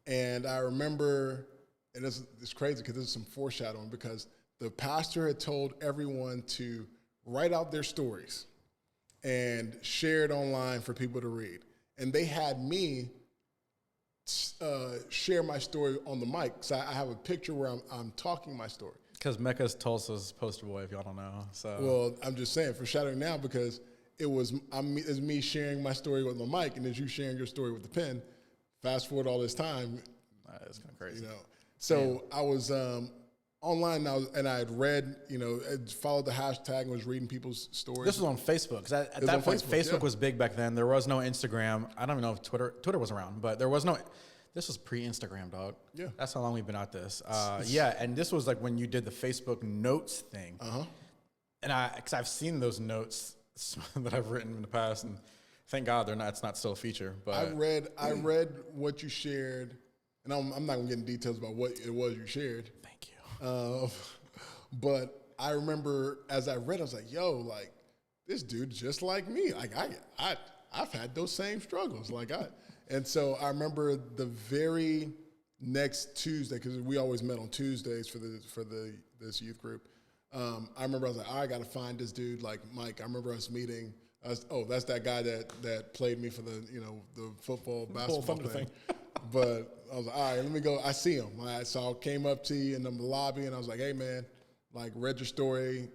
Speaker 1: And I remember, and it's crazy because this is some foreshadowing because the pastor had told everyone to write out their stories and share it online for people to read. And they had me share my story on the mic. So I have a picture where I'm talking my story.
Speaker 2: Because Meka's Tulsa's poster boy, if y'all don't know. So
Speaker 1: well, I'm just saying foreshadowing now because it's me sharing my story with my mic, and it's you sharing your story with the pen. Fast forward all this time,
Speaker 2: it's kind of crazy.
Speaker 1: You know, so I was online and I had read, followed the hashtag and was reading people's stories.
Speaker 2: This was on Facebook because at that point, Facebook was big back then. There was no Instagram. I don't even know if Twitter was around, but there was no. This was pre-Instagram, dog.
Speaker 1: Yeah.
Speaker 2: That's how long we've been at this. And this was like when you did the Facebook notes thing.
Speaker 1: Uh-huh.
Speaker 2: And because I've seen those notes that I've written in the past, and thank God it's not still a feature. But
Speaker 1: I read what you shared, and I'm not gonna get into details about what it was you shared.
Speaker 2: Thank you.
Speaker 1: But I remember as I read, I was like, yo, like this dude's just like me. Like I've had those same struggles. And so I remember the very next Tuesday, because we always met on Tuesdays for this youth group. I remember I was like, I got to find this dude like Mike. I remember us meeting. That's that guy that played me for the football basketball thing. But I was like, all right, let me go. I see him. So I came up to you in the lobby and I was like, hey man, like read your story.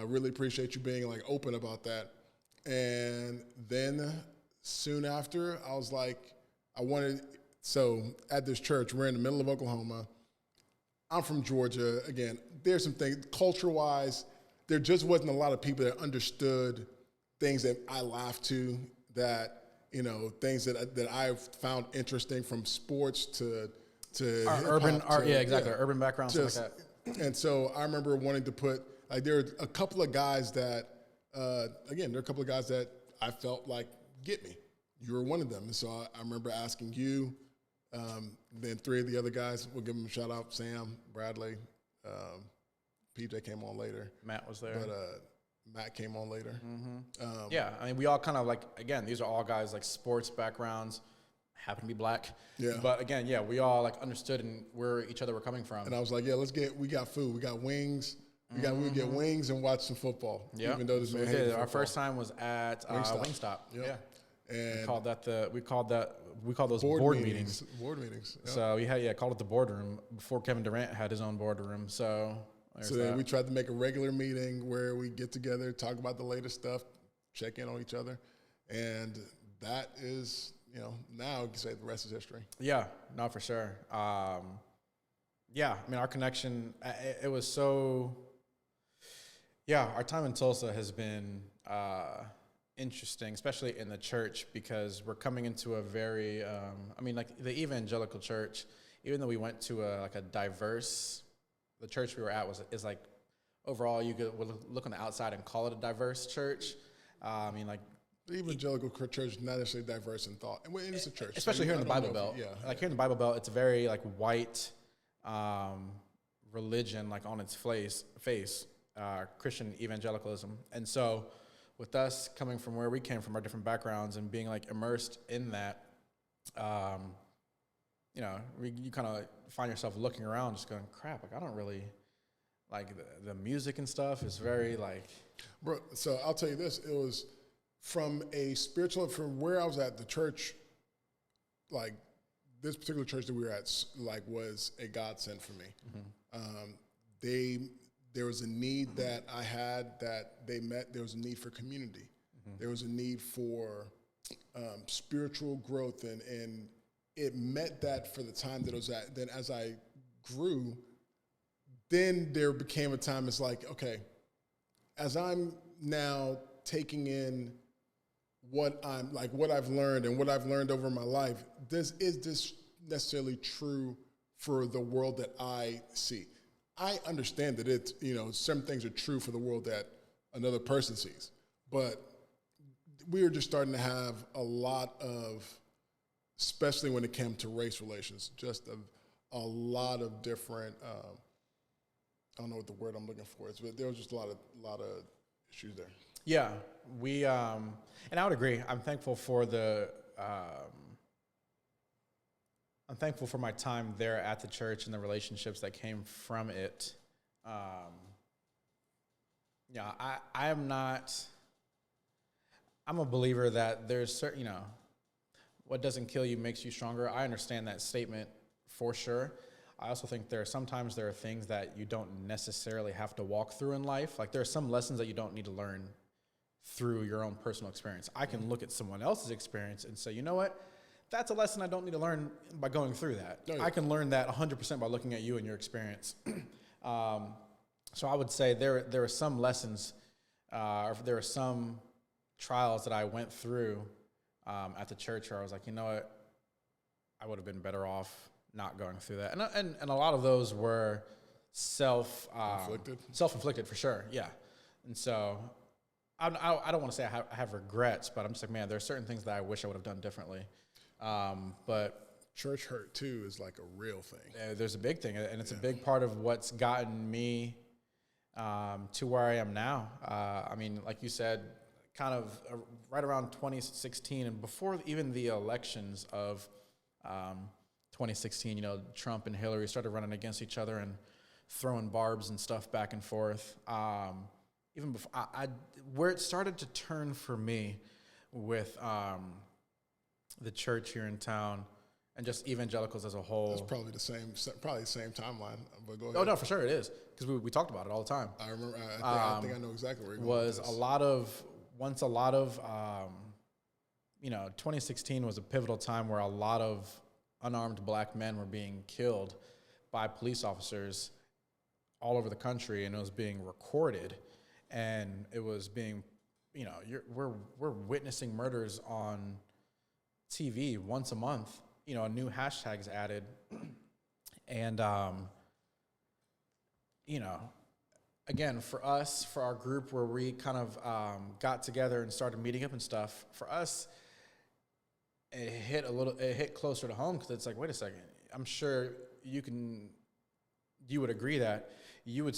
Speaker 1: Really appreciate you being like open about that. And then soon after, I was like, so at this church, we're in the middle of Oklahoma. I'm from Georgia. Again, there's some things, culture-wise, there just wasn't a lot of people that understood things that I laughed to, that, things that I found interesting, from sports to
Speaker 2: our urban art, exactly, our urban background, stuff like that.
Speaker 1: And so I remember wanting to put, like, there are a couple of guys that, I felt like get me. You were one of them. And so I remember asking you, then three of the other guys, we'll give them a shout out, Sam, Bradley, PJ came on later.
Speaker 2: Matt was there.
Speaker 1: But Matt came on later.
Speaker 2: Mm-hmm. I mean, we all kind of like, again, these are all guys like sports backgrounds, happen to be black. Yeah. But again, we all like understood and where each other were coming from.
Speaker 1: And I was like, we got food. We got wings. We get wings and watch some football.
Speaker 2: Yeah.
Speaker 1: Even though this man hated football.
Speaker 2: Our first time was at Wingstop.
Speaker 1: Yep.
Speaker 2: Yeah.
Speaker 1: And
Speaker 2: we called those board meetings.
Speaker 1: Board meetings. Yep.
Speaker 2: So we called it the boardroom before Kevin Durant had his own boardroom. So
Speaker 1: then we tried to make a regular meeting where we get together, talk about the latest stuff, check in on each other, and that is, now you can say the rest is history.
Speaker 2: Yeah, no, for sure. I mean, our connection, it was so. Yeah, our time in Tulsa has been interesting, especially in the church, because we're coming into a very, like the Evangelical church, even though we went to a diverse, the church we were at is like, overall, you could look on the outside and call it a diverse church.
Speaker 1: The Evangelical church is not necessarily diverse in thought. And it's a church.
Speaker 2: Especially here in the Bible Belt. Like here in the Bible Belt, it's a very like white religion, like on its face, Christian evangelicalism. And so with us coming from where we came from, our different backgrounds, and being like immersed in that, you kind of find yourself looking around just going, crap, like I don't really, like the music and stuff is very like.
Speaker 1: Bro, so I'll tell you this, it was from where I was at, the church, like this particular church that we were at, like was a godsend for me. Mm-hmm. There was a need that I had that they met. There was a need for community. Mm-hmm. There was a need for spiritual growth, and it met that for the time that I was at. Then as I grew, then there became a time, it's like, okay, as I'm now taking in what I've learned and what I've learned over my life, is this necessarily true for the world that I see? I understand that it's, some things are true for the world that another person sees, but we were just starting to have a lot of, especially when it came to race relations, just a lot of different, I don't know what the word I'm looking for is, but there was just a lot of issues there.
Speaker 2: Yeah, we, and I would agree. I'm thankful for I'm thankful for my time there at the church and the relationships that came from it. Yeah, I am not. I'm a believer that there's certain, what doesn't kill you makes you stronger. I understand that statement for sure. I also think sometimes there are things that you don't necessarily have to walk through in life. Like there are some lessons that you don't need to learn through your own personal experience. I can look at someone else's experience and say, you know what? That's a lesson I don't need to learn by going through that. Oh, yeah. I can learn that 100% by looking at you and your experience. So I would say there are some lessons, or there are some trials that I went through at the church where I was like, you know what? I would have been better off not going through that. And a lot of those were self-inflicted for sure, yeah. And so I don't want to say I have regrets, but I'm just like, man, there are certain things that I wish I would have done differently. But
Speaker 1: church hurt too is like a real thing.
Speaker 2: There's a big thing, and it's a big part of what's gotten me to where I am now. I mean, like you said, kind of right around 2016 and before even the elections of 2016, Trump and Hillary started running against each other and throwing barbs and stuff back and forth. Even before, where it started to turn for me with the church here in town and just evangelicals as a whole.
Speaker 1: It's probably the same timeline. But go ahead.
Speaker 2: Oh no, for sure it is, because we talked about it all the time.
Speaker 1: I remember. I think I know exactly where you're going.
Speaker 2: Was a lot of 2016 was a pivotal time where a lot of unarmed black men were being killed by police officers all over the country, and it was being recorded, and it was being, we're witnessing murders on TV once a month. A new hashtag's added, and again, for us, for our group where we kind of got together and started meeting up and stuff, for us, it hit closer to home, because it's like, wait a second, I'm sure you would agree that you would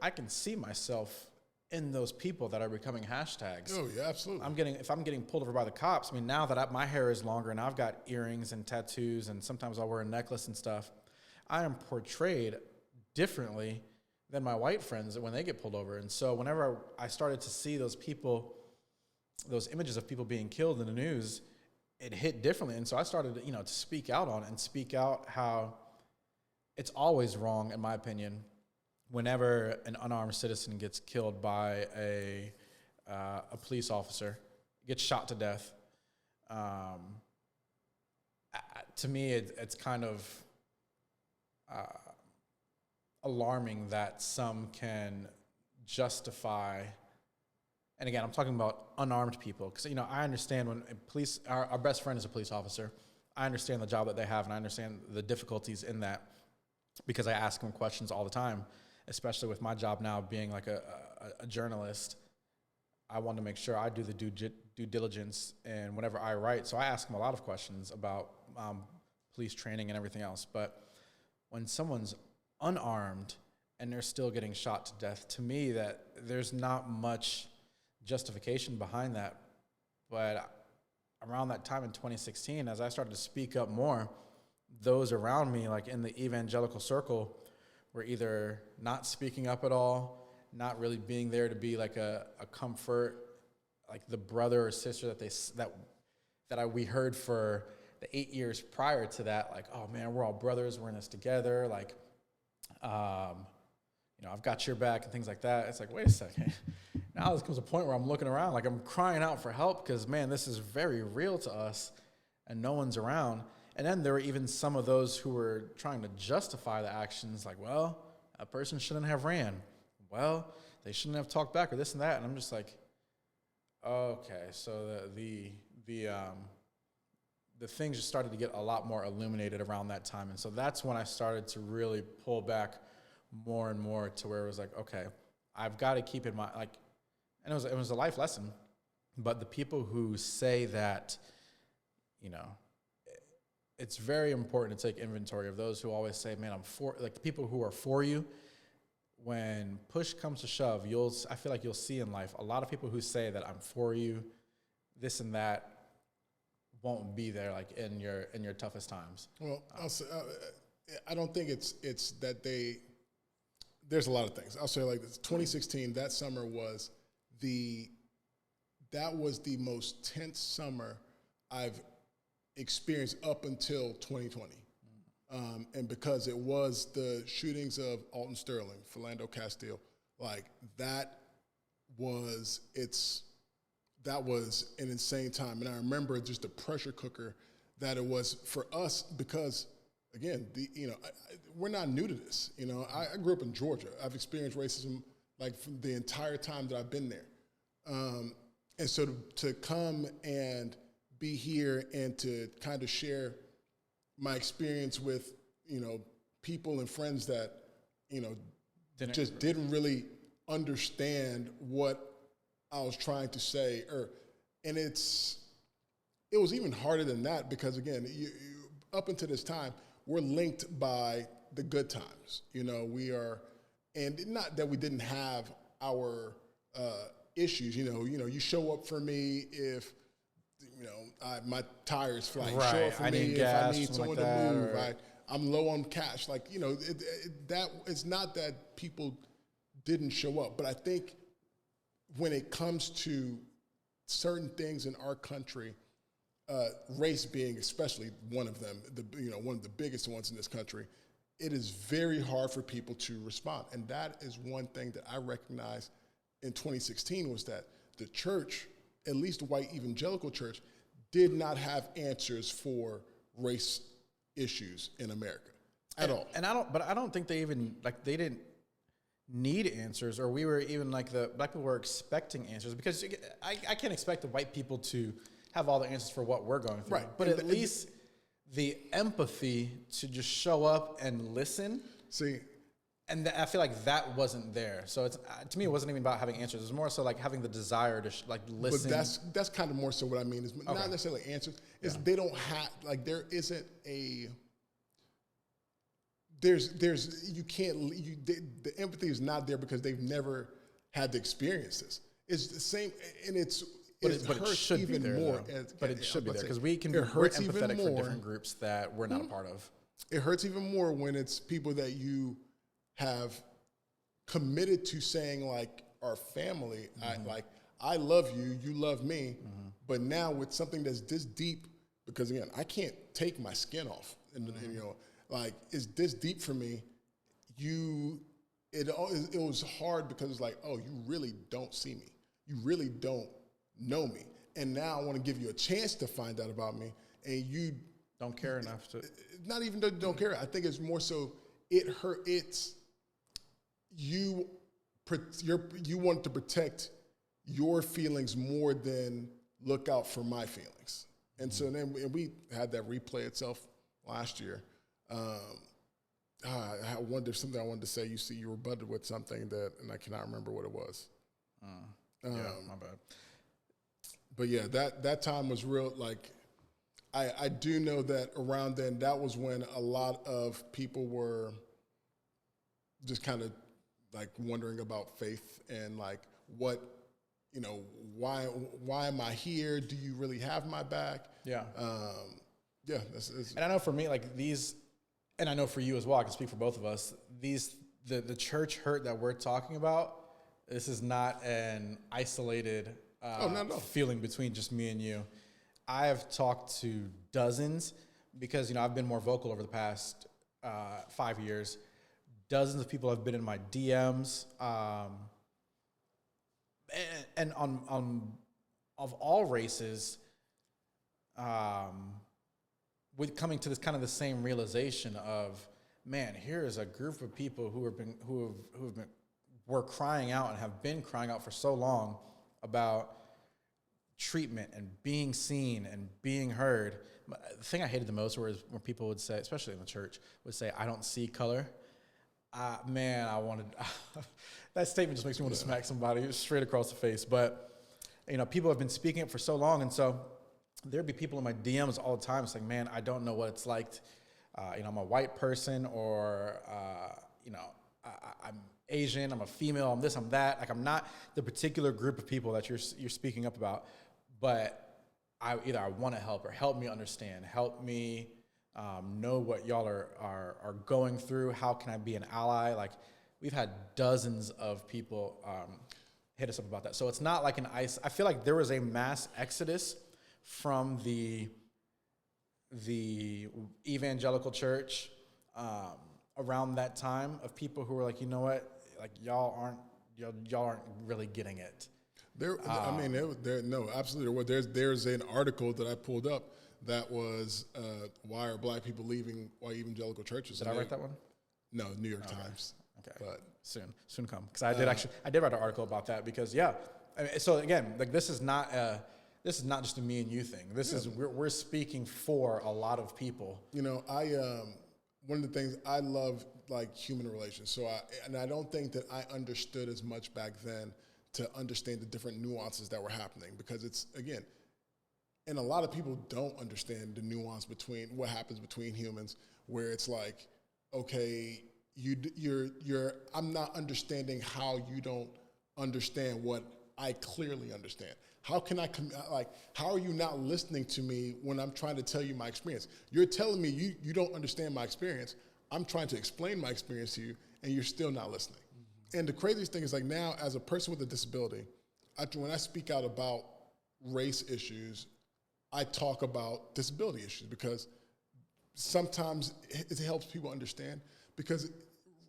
Speaker 2: I can see myself in those people that are becoming hashtags.
Speaker 1: Oh yeah, absolutely.
Speaker 2: If I'm getting pulled over by the cops, I mean, now that my hair is longer and I've got earrings and tattoos and sometimes I'll wear a necklace and stuff, I am portrayed differently than my white friends when they get pulled over. And so whenever I started to see those images of people being killed in the news, it hit differently. And so I started, to speak out on it and speak out how it's always wrong, in my opinion, whenever an unarmed citizen gets killed by a police officer, gets shot to death. To me, it's kind of alarming that some can justify, and again, I'm talking about unarmed people, because I understand when our best friend is a police officer. I understand the job that they have, and I understand the difficulties in that, because I ask them questions all the time, especially with my job now being like a journalist. I want to make sure I do the due diligence, and whenever I write, so I ask them a lot of questions about police training and everything else. But when someone's unarmed and they're still getting shot to death, to me, that there's not much justification behind that. But around that time in 2016, as I started to speak up more, those around me, like in the evangelical circle, were either not speaking up at all, not really being there to be like a comfort, like the brother or sister we heard for the 8 years prior to that, like, oh man, we're all brothers, we're in this together, like, I've got your back and things like that. It's like, wait a second. Now this comes a point where I'm looking around, like I'm crying out for help, because man, this is very real to us and no one's around. And then there were even some of those who were trying to justify the actions, like, well, a person shouldn't have ran. Well, they shouldn't have talked back, or this and that. And I'm just like, okay, so the things just started to get a lot more illuminated around that time. And so that's when I started to really pull back more and more to where it was like, okay, I've got to keep in mind, like, and it was a life lesson, but the people who say that, it's very important to take inventory of those who always say, man, I'm for, like the people who are for you. When push comes to shove, I feel like you'll see in life a lot of people who say that I'm for you, this and that, won't be there like in your toughest times.
Speaker 1: Well, I don't think it's that there's a lot of things. I'll say like this: 2016, that summer was the most tense summer I've experienced up until 2020. And because it was the shootings of Alton Sterling, Philando Castile, like that was an insane time. And I remember just the pressure cooker that it was for us because, again, we're not new to this. I grew up in Georgia. I've experienced racism like for the entire time that I've been there. And so to come and be here and to kind of share my experience with, people and friends that, didn't really understand what I was trying to say, and it was even harder than that because again, up until this time, we're linked by the good times. We are, and not that we didn't have our issues. You show up for me if my tire's flat. You show up for me if I need someone to move. I'm low on cash. Like that it's not that people didn't show up, but I think when it comes to certain things in our country, race being especially one of them, one of the biggest ones in this country, it is very hard for people to respond. And that is one thing that I recognized in 2016 was that the church, at least the white evangelical church, did not have answers for race issues in America at all.
Speaker 2: And I don't think they even, they didn't need answers, or we were even the black people were expecting answers, because I can't expect the white people to have all the answers for what we're going through. Right. But at least the empathy to just show up and listen.
Speaker 1: See,
Speaker 2: and I feel like that wasn't there. So it's to me, it wasn't even about having answers. It was more so having the desire to listen.
Speaker 1: But that's kind of more so what I mean is not necessarily answers. Is they don't have there isn't a the empathy is not there because they've never had to experience this. It's the same, and it hurts even more.
Speaker 2: But it should be there because we're empathetic for different groups that we're not a part of.
Speaker 1: It hurts even more when it's people that you have committed to saying our family. Mm-hmm. I love you, you love me, mm-hmm. But now with something that's this deep, because again, I can't take my skin off, and it's this deep for me. It was hard because it's you really don't see me, you really don't know me, and now I want to give you a chance to find out about me, and you
Speaker 2: don't care enough to.
Speaker 1: Not even don't care. I think it's more so it hurt. It's you want to protect your feelings more than look out for my feelings. And so then we had that replay itself last year. I wonder if something I wanted to say. You rebutted with something and I cannot remember what it was.
Speaker 2: Yeah, my bad.
Speaker 1: But yeah, that time was real. I do know that around then, that was when a lot of people were just kind of wondering about faith and what, why am I here? Do you really have my back?
Speaker 2: Yeah.
Speaker 1: Yeah.
Speaker 2: And I know for me, these, and I know for you as well, I can speak for both of us, the church hurt that we're talking about, this is not an isolated feeling between just me and you. I have talked to dozens because, I've been more vocal over the past 5 years. Dozens of people have been in my DMs, and on of all races, with coming to this kind of the same realization of, man, here is a group of people were crying out and have been crying out for so long about treatment and being seen and being heard. The thing I hated the most was when people would say, especially in the church, would say, "I don't see color." Man, I wanted that statement just makes me want to smack somebody straight across the face. But people have been speaking it for so long, and so there'd be people in my DMs all the time saying, "Man, I don't know what it's like. I'm a white person, or I'm Asian, I'm a female, I'm this, I'm that. I'm not the particular group of people that you're speaking up about, but I want to help or help me understand, help me know what y'all are going through. How can I be an ally? we've had dozens of people hit us up about that. So it's not like I feel like there was a mass exodus from the evangelical church around that time of people who were like, you know what, like y'all aren't really getting it.
Speaker 1: No, absolutely. There's an article that I pulled up that was why are black people leaving white evangelical churches?
Speaker 2: Did I write that one?
Speaker 1: No, New York Times.
Speaker 2: Okay,
Speaker 1: but
Speaker 2: soon come, because I did write an article about that, because I mean, so again, like this is not just a me and you thing. This is we're speaking for a lot of people.
Speaker 1: You know, one of the things I love, like human relations. So I don't think that I understood as much back then to understand the different nuances that were happening, because it's, again, and a lot of people don't understand the nuance between what happens between humans, where it's like, okay, I'm not understanding how you don't understand what I clearly understand. How can how are you not listening to me when I'm trying to tell you my experience? You're telling me you don't understand my experience. I'm trying to explain my experience to you, and you're still not listening. Mm-hmm. And the craziest thing is, like, now, as a person with a disability, when I speak out about race issues, I talk about disability issues, because sometimes it helps people understand. Because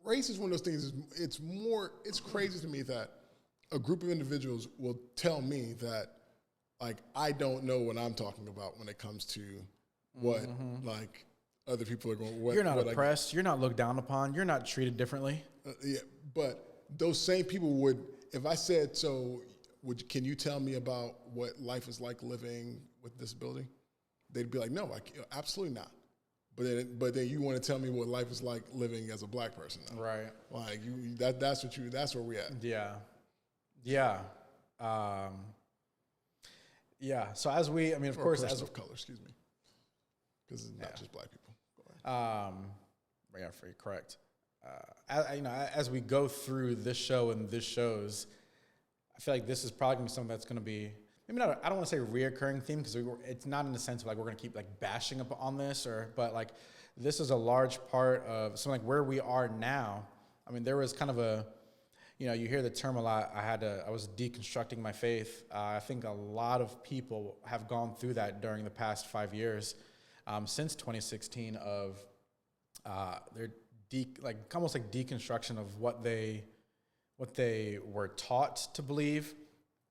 Speaker 1: race is one of those things, it's crazy to me that a group of individuals will tell me that, like, I don't know what I'm talking about when it comes to what, like, other people are going.
Speaker 2: You're not oppressed. You're not looked down upon. You're not treated differently.
Speaker 1: Yeah, but those same people would, if I said, so, can you tell me about what life is like living with disability? They'd be like, no, absolutely not. But then you want to tell me what life is like living as a black person,
Speaker 2: right?
Speaker 1: Like that's where we at.
Speaker 2: Yeah. So as we, I mean, of course,
Speaker 1: as of color, excuse me, because it's not just black people.
Speaker 2: Yeah, for you, correct. As we go through this show and this shows, I feel like this is probably gonna be something that's gonna be maybe not. I don't want to say reoccurring theme, because it's not in the sense of like we're gonna keep like bashing up on this, but like this is a large part of something like where we are now. I mean, there was kind of a, you hear the term a lot. I was deconstructing my faith. I think a lot of people have gone through that during the past 5 years, since 2016, of their almost like deconstruction of what they were taught to believe,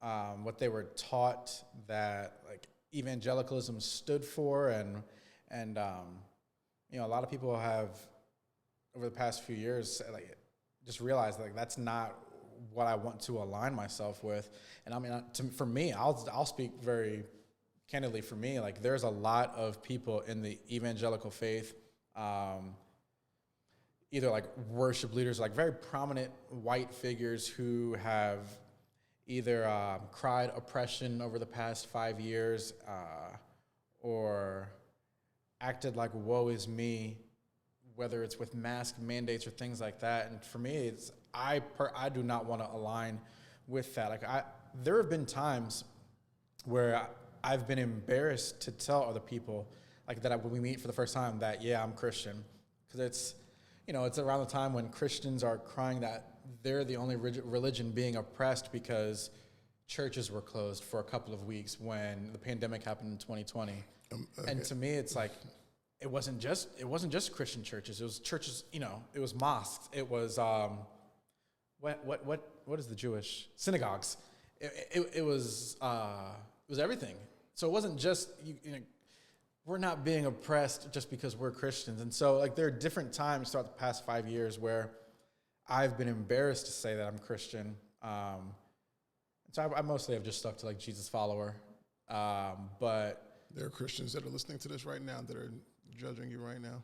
Speaker 2: what they were taught that like evangelicalism stood for, and a lot of people have over the past few years like just realized like that's not what I want to align myself with. And I mean, for me, I'll speak very candidly. For me, like there's a lot of people in the evangelical faith, either like worship leaders, like very prominent white figures who have either cried oppression over the past 5 years, or acted like woe is me, whether it's with mask mandates or things like that. And for me, I do not want to align with that. Like there have been times where I've been embarrassed to tell other people like that when we meet for the first time that, yeah, I'm Christian, because it's around the time when Christians are crying that they're the only religion being oppressed because churches were closed for a couple of weeks when the pandemic happened in 2020. Okay. And to me, it's like, it wasn't just Christian churches. It was churches, it was mosques. It was, what is the Jewish? Synagogues. It was everything. So it wasn't just, we're not being oppressed just because we're Christians. And so like there are different times throughout the past 5 years where I've been embarrassed to say that I'm Christian. So I mostly have just stuck to like Jesus follower. But
Speaker 1: there are Christians that are listening to this right now that are judging you right now.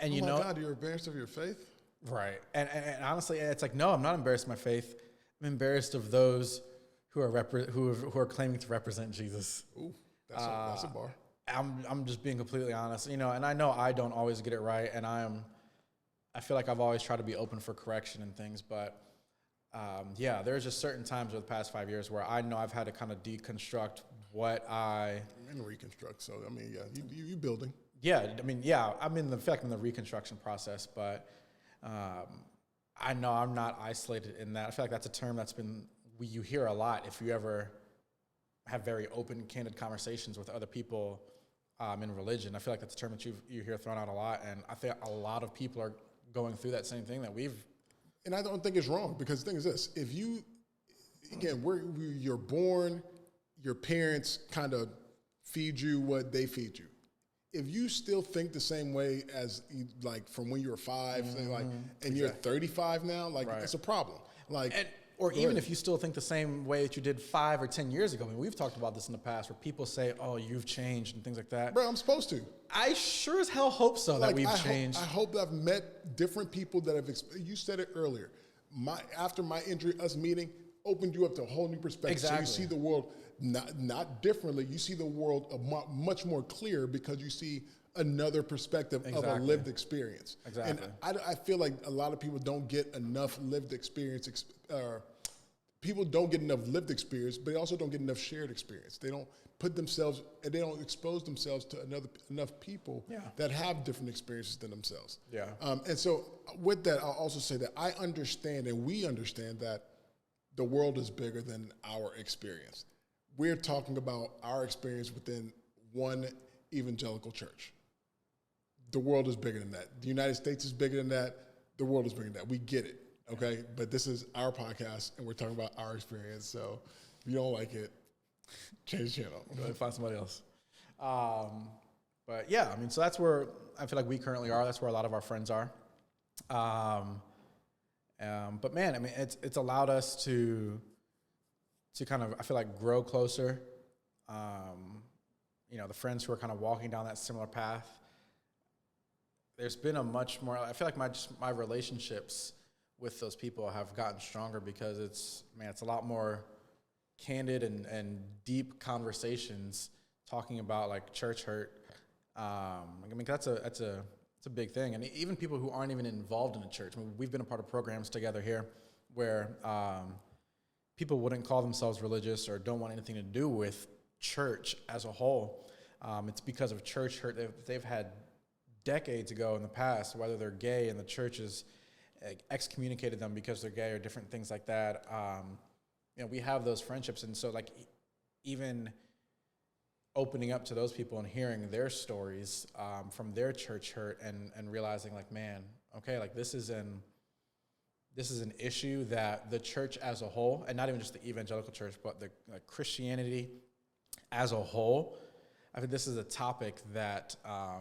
Speaker 2: And
Speaker 1: oh my God, you're embarrassed of your faith?
Speaker 2: Right. And honestly, it's like, no, I'm not embarrassed of my faith. I'm embarrassed of those who are claiming to represent Jesus.
Speaker 1: Ooh, that's a bar.
Speaker 2: I'm just being completely honest, and I know I don't always get it right, and I feel like I've always tried to be open for correction and things, but there's just certain times over the past 5 years where I know I've had to kind of deconstruct what
Speaker 1: and reconstruct. So I mean, you building.
Speaker 2: Yeah, I mean, yeah, I feel like I'm in the reconstruction process, but I know I'm not isolated in that. I feel like that's a term that's you hear a lot if you ever have very open, candid conversations with other people in religion. I feel like that's a term that you hear thrown out a lot, and I think a lot of people are going through that same thing that we've.
Speaker 1: And I don't think it's wrong, because the thing is this: if you, again, you're born, your parents kind of feed you what they feed you. If you still think the same way as like from when you were 5, and you're 35 now, like it's a problem.
Speaker 2: Or even if you still think the same way that you did 5 or 10 years ago. I mean, we've talked about this in the past where people say, "Oh, you've changed" and things like that.
Speaker 1: Bro, I'm supposed to.
Speaker 2: I sure as hell hope so that we've changed.
Speaker 1: I hope that I've met different people that have. You said it earlier. After my injury, us meeting opened you up to a whole new perspective.
Speaker 2: Exactly.
Speaker 1: So you see the world not differently. You see the world much more clear because you see another perspective of a lived experience.
Speaker 2: Exactly.
Speaker 1: And I feel like a lot of people don't get enough lived experience. People don't get enough lived experience, but they also don't get enough shared experience. They don't put themselves, and they don't expose themselves to enough people that have different experiences than themselves.
Speaker 2: Yeah.
Speaker 1: And so with that, I'll also say that I understand, and we understand, that the world is bigger than our experience. We're talking about our experience within one evangelical church. The world is bigger than that. The United States is bigger than that. The world is bigger than that. We get it, okay? But this is our podcast, and we're talking about our experience. So if you don't like it, change the channel.
Speaker 2: Go ahead and find somebody else. But yeah, I mean, so that's where I feel like we currently are. That's where a lot of our friends are. But man, I mean, it's allowed us to kind of, I feel like, grow closer. The friends who are kind of walking down that similar path. There's been a much more, I feel like my relationships with those people have gotten stronger because it's a lot more candid and deep conversations talking about like church hurt. I mean, that's a big thing. And even people who aren't even involved in a church. I mean, we've been a part of programs together here where people wouldn't call themselves religious or don't want anything to do with church as a whole. It's because of church hurt they've had decades ago in the past, whether they're gay and the church has excommunicated them because they're gay or different things like that. We have those friendships. And so like even opening up to those people and hearing their stories from their church hurt and realizing like, man, okay, like this is an issue that the church as a whole, and not even just the evangelical church, but the Christianity as a whole, I think this is a topic that I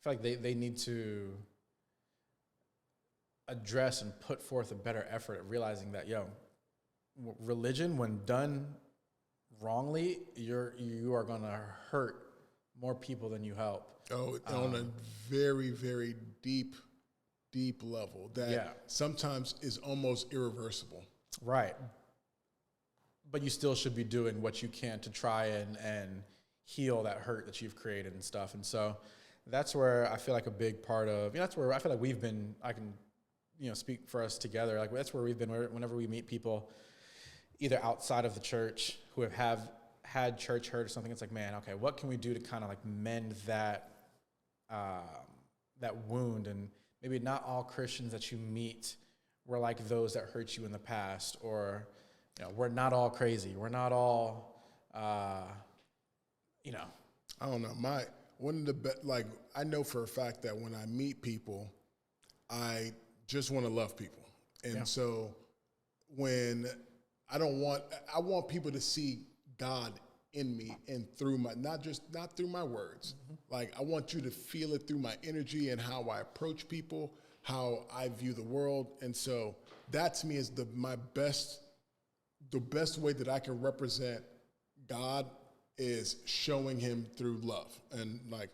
Speaker 2: feel like they need to address and put forth a better effort at realizing that, religion, when done wrongly, you are going to hurt more people than you help.
Speaker 1: Oh, on a very, very deep level that sometimes is almost irreversible.
Speaker 2: Right. But you still should be doing what you can to try and heal that hurt that you've created and stuff. And so that's where I feel like a big part of, that's where I feel like we've been, I can, speak for us together. Like that's where we've been whenever we meet people either outside of the church who have had church hurt or something. It's like, man, okay, what can we do to kind of like mend that wound? And maybe not all Christians that you meet were like those that hurt you in the past, or, we're not all crazy. We're not all,
Speaker 1: I don't know. One of the I know for a fact that when I meet people, I just want to love people. And so when I want people to see God in me and through not through my words. Mm-hmm. Like I want you to feel it through my energy and how I approach people, how I view the world. And so that to me is the best way that I can represent God is showing him through love. And like,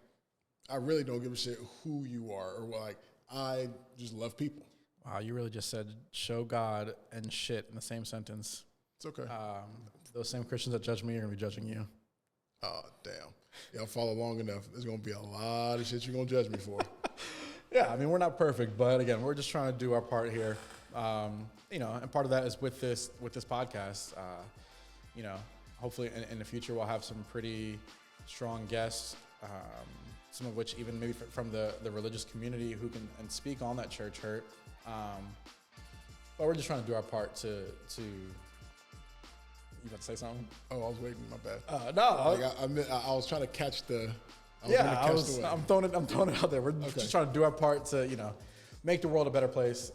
Speaker 1: I really don't give a shit who you are, or like, I just love people.
Speaker 2: Wow, you really just said show God and shit in the same sentence.
Speaker 1: It's okay.
Speaker 2: Those same Christians that judge me are going to be judging you.
Speaker 1: Oh, damn. Y'all follow long enough. There's going to be a lot of shit you're going to judge me for.
Speaker 2: Yeah, I mean, we're not perfect, but again, we're just trying to do our part here. And part of that is with this podcast. Hopefully in the future we'll have some pretty strong guests some of which even maybe from the religious community who can and speak on that church hurt. But we're just trying to do our part to. You about to say something?
Speaker 1: Oh, I was waiting. My bad.
Speaker 2: No,
Speaker 1: like I was trying to catch the.
Speaker 2: I'm throwing it out there. We're just trying to do our part to make the world a better place.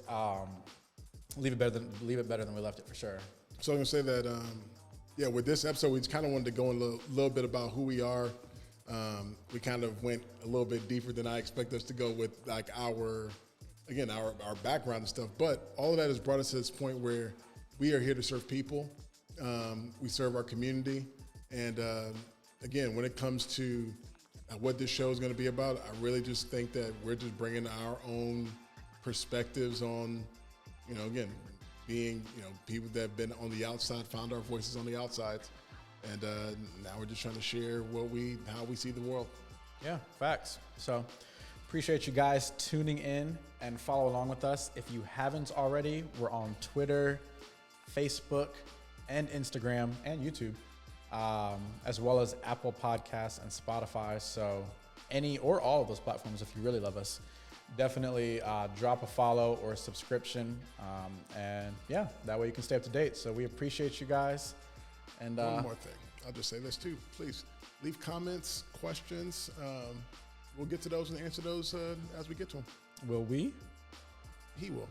Speaker 2: Leave it better than we left it for sure.
Speaker 1: So I'm gonna say that with this episode we just kind of wanted to go in a little bit about who we are. We kind of went a little bit deeper than I expect us to go with like our background and stuff. But all of that has brought us to this point where we are here to serve people. We serve our community, and again, when it comes to what this show is going to be about, I really just think that we're just bringing our own perspectives on, again, being people that have been on the outside, found our voices on the outside, and now we're just trying to share how we see the world.
Speaker 2: Yeah, facts. So appreciate you guys tuning in and follow along with us. If you haven't already, we're on Twitter, Facebook, and Instagram and YouTube, as well as Apple Podcasts and Spotify. So any or all of those platforms, if you really love us, definitely drop a follow or a subscription. And yeah, that way you can stay up to date. So we appreciate you guys. And
Speaker 1: one more thing, I'll just say this too. Please leave comments, questions. We'll get to those and answer those as we get to them.
Speaker 2: Will we?
Speaker 1: He will.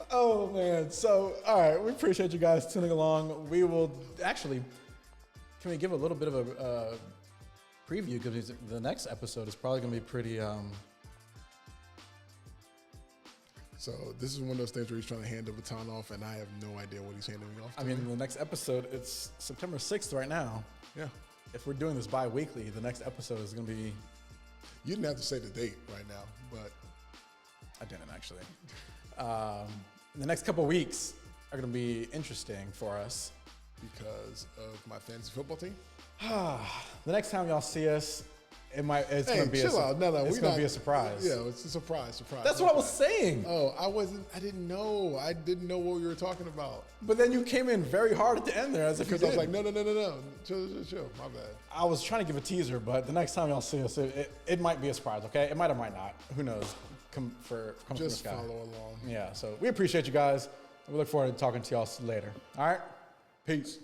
Speaker 2: Oh, man. So, all right. We appreciate you guys tuning along. We will actually, can we give a little bit of a preview? Because the next episode is probably going to be pretty.
Speaker 1: So this is one of those things where he's trying to hand the baton off, and I have no idea what he's handing off to.
Speaker 2: I mean, the next episode, it's September 6th right now.
Speaker 1: Yeah.
Speaker 2: If we're doing this bi-weekly, the next episode is going to be.
Speaker 1: You didn't have to say the date right now, but.
Speaker 2: I didn't actually. The next couple of weeks are going to be interesting for us.
Speaker 1: Because of my fantasy football team?
Speaker 2: The next time y'all see us, it's going to be a surprise.
Speaker 1: Yeah, it's a surprise.
Speaker 2: That's what I was saying.
Speaker 1: Oh, I didn't know. I didn't know what you were talking about.
Speaker 2: But then you came in very hard at the end there as if you did.
Speaker 1: Because I was like, no. Chill. My bad.
Speaker 2: I was trying to give a teaser, but the next time y'all see us, it might be a surprise, okay? It might or might not. Who knows?
Speaker 1: Just follow along.
Speaker 2: Yeah, so we appreciate you guys. We look forward to talking to y'all later. All right? Peace.